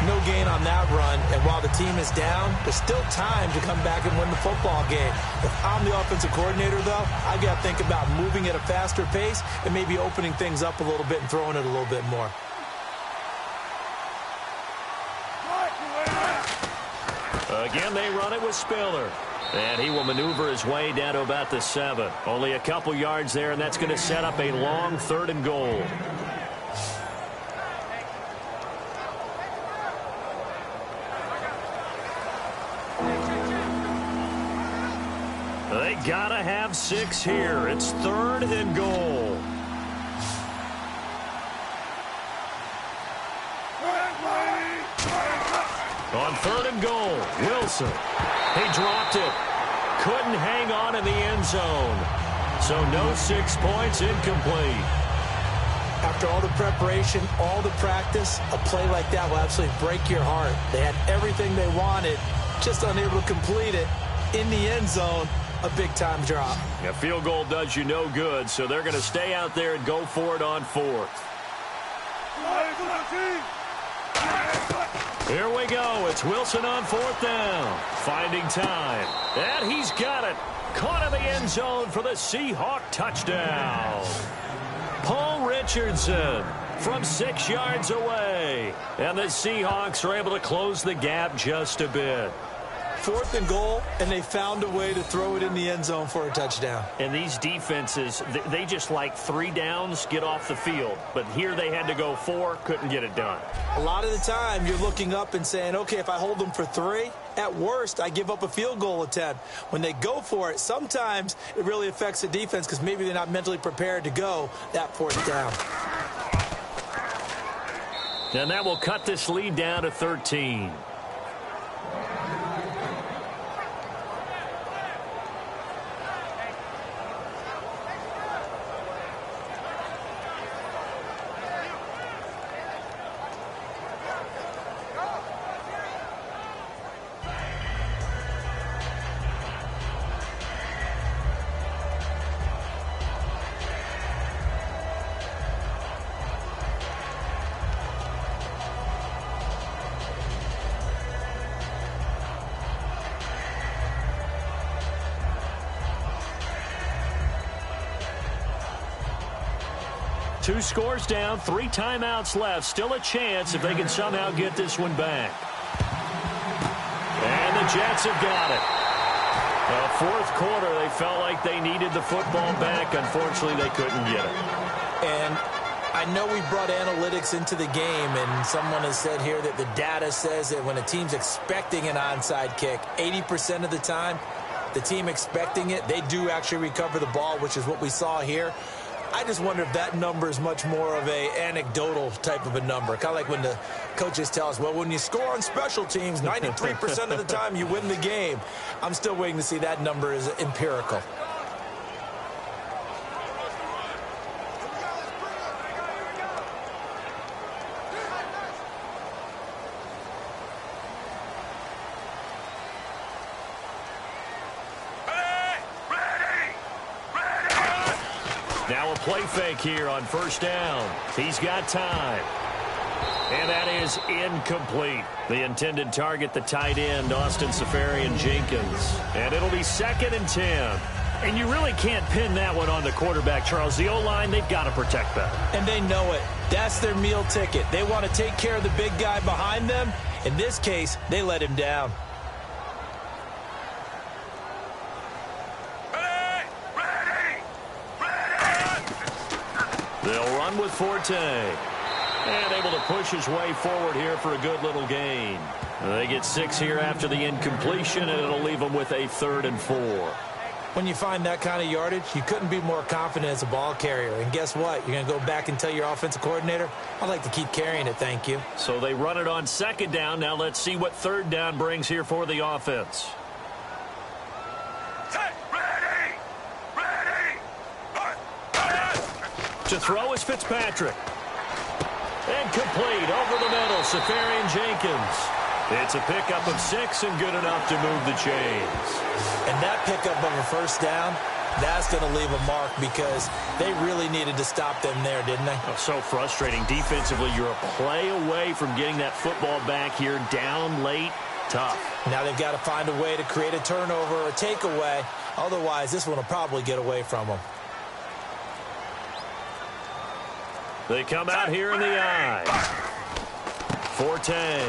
No gain on that run, and while the team is down, there's still time to come back and win the football game. If I'm the offensive coordinator, though, I've got to think about moving at a faster pace and maybe opening things up a little bit and throwing it a little bit more. Again, they run it with Spiller. And he will maneuver his way down to about the 7. Only a couple yards there, and that's going to set up a long 3rd and goal. They gotta have 6 here. It's 3rd and goal. On 3rd and goal, Wilson. He dropped it. Couldn't hang on in the end zone. So no 6 points, incomplete. After all the preparation, all the practice, a play like that will absolutely break your heart. They had everything they wanted, just unable to complete it. In the end zone, a big-time drop. A field goal does you no good, so they're going to stay out there and go for it on 4th. Here we go. It's Wilson on 4th down. Finding time. And he's got it. Caught in the end zone for the Seahawk touchdown. Paul Richardson from 6 yards away. And the Seahawks are able to close the gap just a bit. 4th and goal, and they found a way to throw it in the end zone for a touchdown. And these defenses, they just like 3 downs, get off the field. But here they had to go 4, couldn't get it done. A lot of the time, you're looking up and saying, okay, if I hold them for 3, at worst, I give up a field goal attempt. When they go for it, sometimes it really affects the defense because maybe they're not mentally prepared to go that 4th down. And that will cut this lead down to 13. Two scores down, 3 timeouts left. Still a chance if they can somehow get this one back. And the Jets have got it. The 4th quarter, they felt like they needed the football back. Unfortunately, they couldn't get it. And I know we brought analytics into the game, and someone has said here that the data says that when a team's expecting an onside kick, 80% of the time, the team expecting it, they do actually recover the ball, which is what we saw here. I just wonder if that number is much more of a anecdotal type of a number. Kind of like when the coaches tell us, well, when you score on special teams, 93% of the time you win the game. I'm still waiting to see that number is empirical. Now a play fake here on 1st down. He's got time. And that is incomplete. The intended target, the tight end, Austin Seferian-Jenkins. And it'll be 2nd and 10. And you really can't pin that one on the quarterback, Charles. The O-line, they've got to protect that. And they know it. That's their meal ticket. They want to take care of the big guy behind them. In this case, they let him down. They'll run with Forte. And able to push his way forward here for a good little gain. They get 6 here after the incompletion, and it'll leave them with a 3rd and 4. When you find that kind of yardage, you couldn't be more confident as a ball carrier. And guess what? You're going to go back and tell your offensive coordinator, I'd like to keep carrying it, thank you. So they run it on 2nd down. Now let's see what 3rd down brings here for the offense. To throw is Fitzpatrick. And complete over the middle, Seferian-Jenkins. It's a pickup of 6 and good enough to move the chains. And that pickup of a 1st down, that's going to leave a mark because they really needed to stop them there, didn't they? Oh, so frustrating. Defensively, you're a play away from getting that football back here. Down late, tough. Now they've got to find a way to create a turnover or a takeaway. Otherwise, this one will probably get away from them. They come out here in the eye. Forte.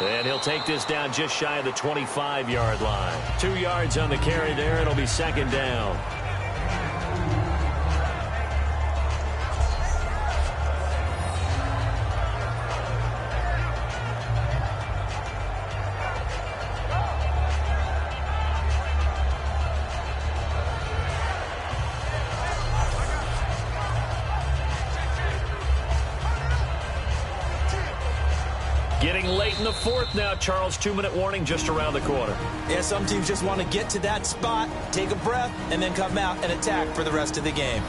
And he'll take this down just shy of the 25-yard line. 2 yards on the carry there. It'll be 2nd down. Getting late in the fourth now, Charles. 2-minute warning just around the corner. Yeah, some teams just want to get to that spot, take a breath, and then come out and attack for the rest of the game.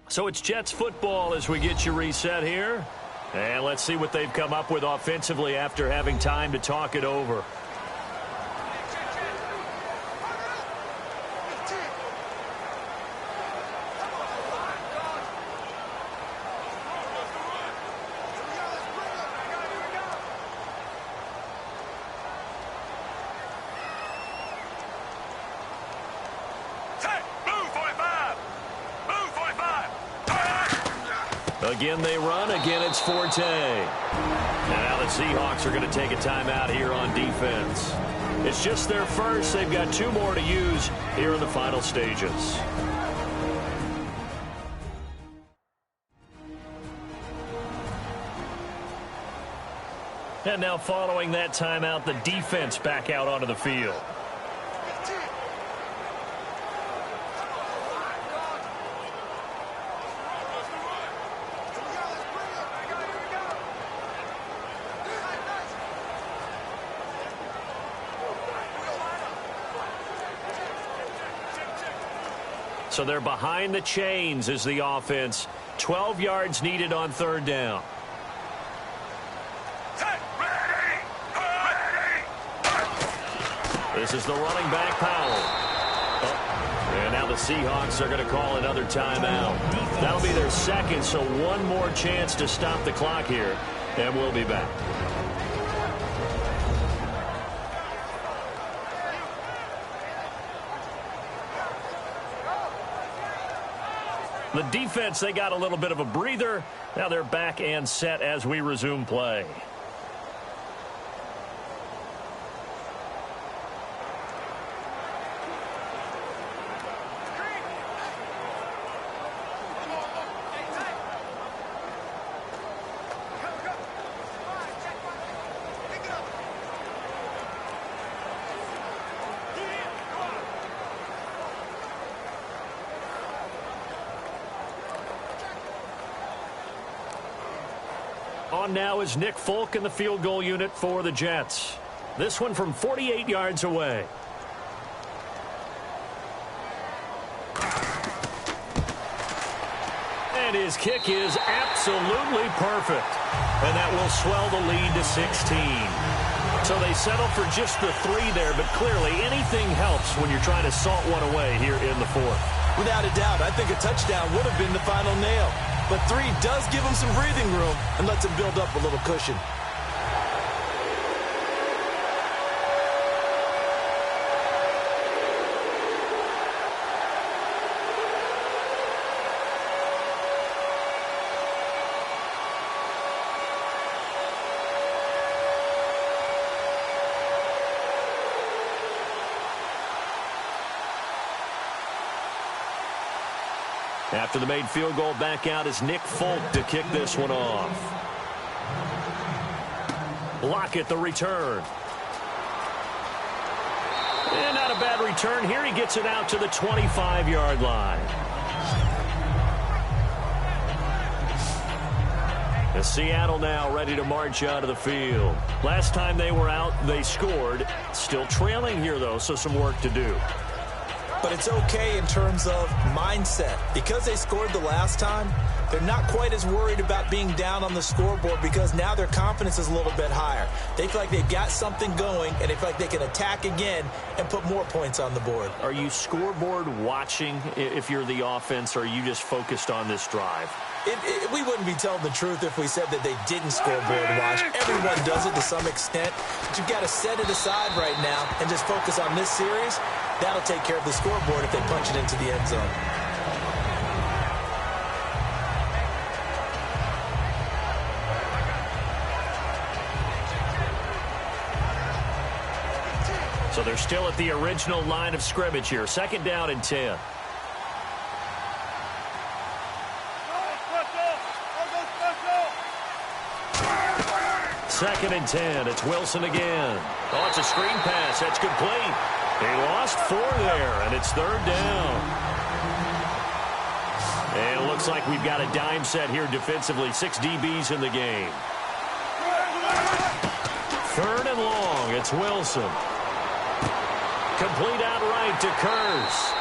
So it's Jets football as we get you reset here. And let's see what they've come up with offensively after having time to talk it over. Again, they run. Again, it's Forte. And now the Seahawks are going to take a timeout here on defense. It's just their first. They've got 2 more to use here in the final stages. And now following that timeout, the defense back out onto the field. So they're behind the chains as the offense. 12 yards needed on 3rd down. This is the running back, Powell. And now the Seahawks are going to call another timeout. That'll be their second, so one more chance to stop the clock here. And we'll be back. The defense, they got a little bit of a breather. Now they're back and set as we resume play. On now is Nick Folk in the field goal unit for the Jets. This one from 48 yards away. And his kick is absolutely perfect. And that will swell the lead to 16. So they settle for just the 3 there, but clearly anything helps when you're trying to salt one away here in the 4th. Without a doubt, I think a touchdown would have been the final nail. But 3 does give him some breathing room and lets him build up a little cushion. After the made field goal, back out is Nick Folk to kick this one off. Lockett the return. And not a bad return here. He gets it out to the 25-yard line. And Seattle now ready to march out of the field. Last time they were out, they scored. Still trailing here, though, so some work to do. But it's okay in terms of mindset. Because they scored the last time, they're not quite as worried about being down on the scoreboard because now their confidence is a little bit higher. They feel like they've got something going, and they feel like they can attack again and put more points on the board. Are you scoreboard watching if you're the offense, or are you just focused on this drive? We wouldn't be telling the truth if we said that they didn't scoreboard watch. Everyone does it to some extent. But you've got to set it aside right now and just focus on this series. That'll take care of the scoreboard if they punch it into the end zone. So they're still at the original line of scrimmage here. 2nd down and 10. Second and 10. It's Wilson again. Oh, it's a screen pass. That's complete. He lost 4 there, and it's 3rd down. And looks like we've got a dime set here defensively. 6 DBs in the game. 3rd and long. It's Wilson. Complete out right to Kearse.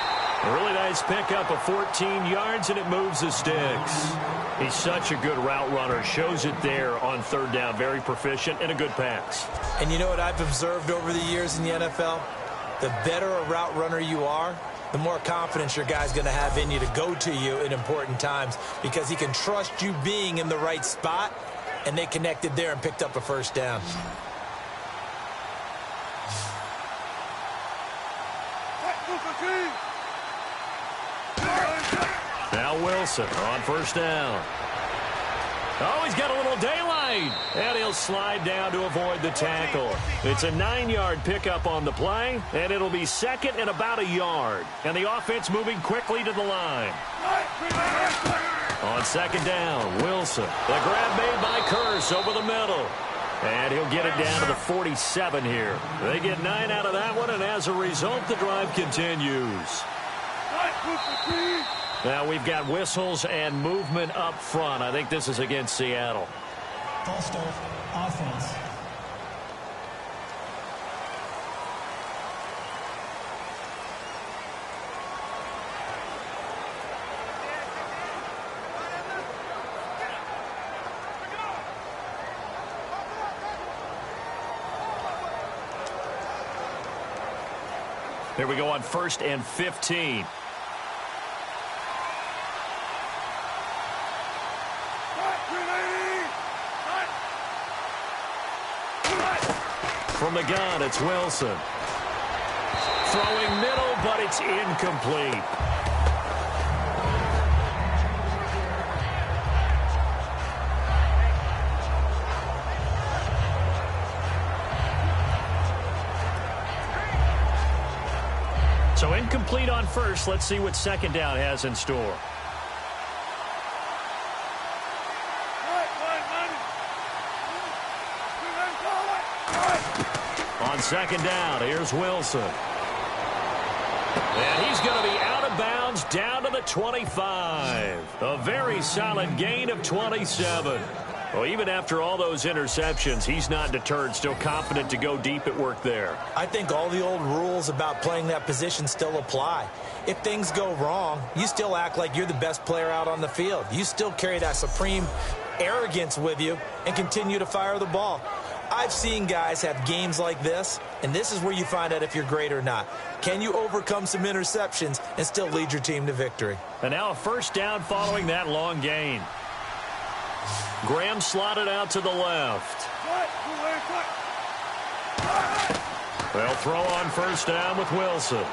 A really nice pickup of 14 yards, and it moves the sticks. He's such a good route runner. Shows it there on 3rd down. Very proficient and a good pass. And you know what I've observed over the years in the NFL? The better a route runner you are, the more confidence your guy's going to have in you to go to you in important times, because he can trust you being in the right spot, and they connected there and picked up a 1st down. Now Wilson on 1st down. Oh, he's got a little daylight. And he'll slide down to avoid the tackle. It's a 9-yard pickup on the play, and it'll be 2nd and about a yard. And the offense moving quickly to the line. On 2nd down, Wilson. The grab made by Kearse over the middle. And he'll get it down to the 47 here. They get 9 out of that one, and as a result, the drive continues. Now we've got whistles and movement up front. I think this is against Seattle. False start, offense. Here we go on 1st and 15. From the gun, it's Wilson. Throwing middle, but it's incomplete. So incomplete on 1st. Let's see what 2nd down has in store. On 2nd down, here's Wilson. And he's going to be out of bounds down to the 25. A very solid gain of 27. Well, even after all those interceptions, he's not deterred, still confident to go deep at work there. I think all the old rules about playing that position still apply. If things go wrong, you still act like you're the best player out on the field. You still carry that supreme arrogance with you and continue to fire the ball. I've seen guys have games like this, and this is where you find out if you're great or not. Can you overcome some interceptions and still lead your team to victory? And now a 1st down following that long gain. Graham slotted out to the left. They'll throw on 1st down with Wilson.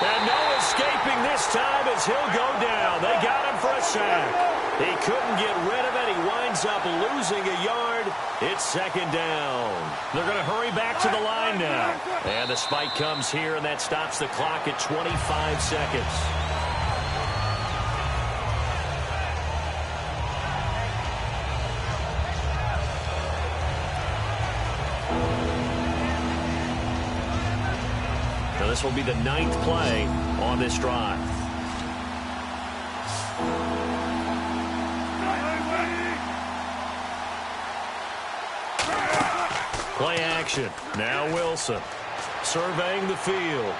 And no escaping this time as he'll go down. They got him for a sack. He couldn't get rid of it. He winds up losing a yard. It's 2nd down. They're going to hurry back to the line now. And the spike comes here, and that stops the clock at 25 seconds. So this will be the 9th play on this drive. Play action. Now Wilson surveying the field.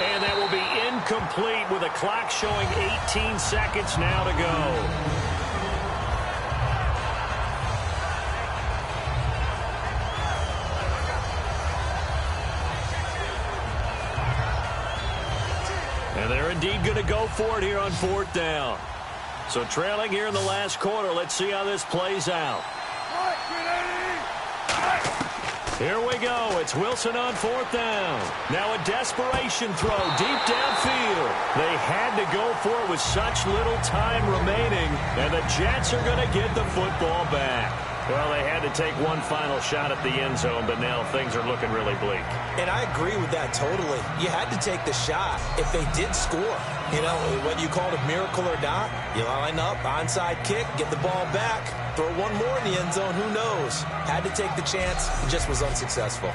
And that will be incomplete with a clock showing 18 seconds now to go. And they're indeed going to go for it here on 4th down. So trailing here in the last quarter. Let's see how this plays out. Here we go. It's Wilson on 4th down. Now a desperation throw deep downfield. They had to go for it with such little time remaining. And the Jets are going to get the football back. Well, they had to take one final shot at the end zone, but now things are looking really bleak. And I agree with that totally. You had to take the shot if they did score. You know, whether you call it a miracle or not, you line up, onside kick, get the ball back, throw one more in the end zone, who knows? Had to take the chance, just was unsuccessful.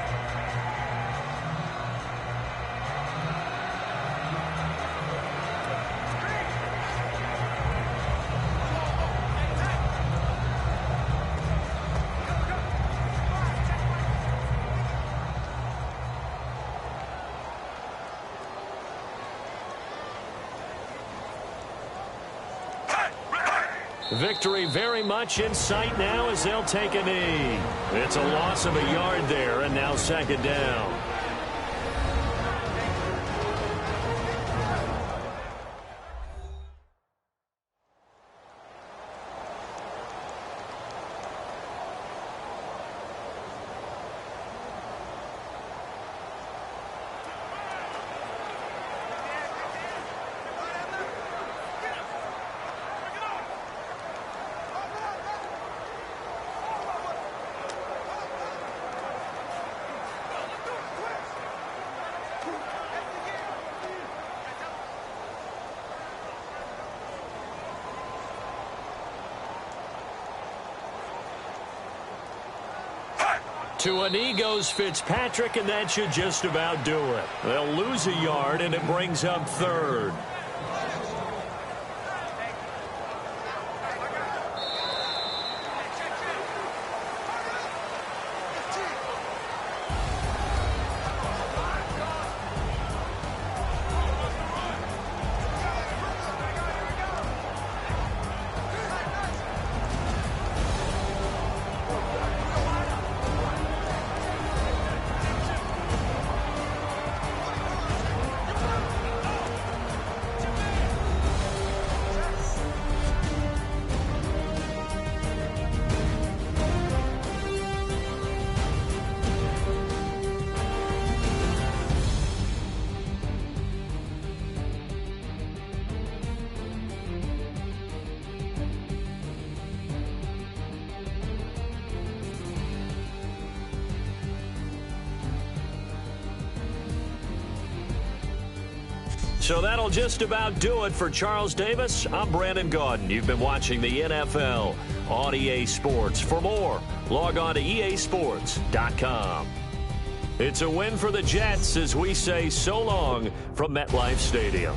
Victory very much in sight now as they'll take a knee. It's a loss of a yard there, and now second down. To a knee goes Fitzpatrick, and that should just about do it. They'll lose a yard, and it brings up third. So that'll just about do it for Charles Davis. I'm Brandon Gaudin. You've been watching the NFL on EA Sports. For more, log on to easports.com. It's a win for the Jets as we say so long from MetLife Stadium.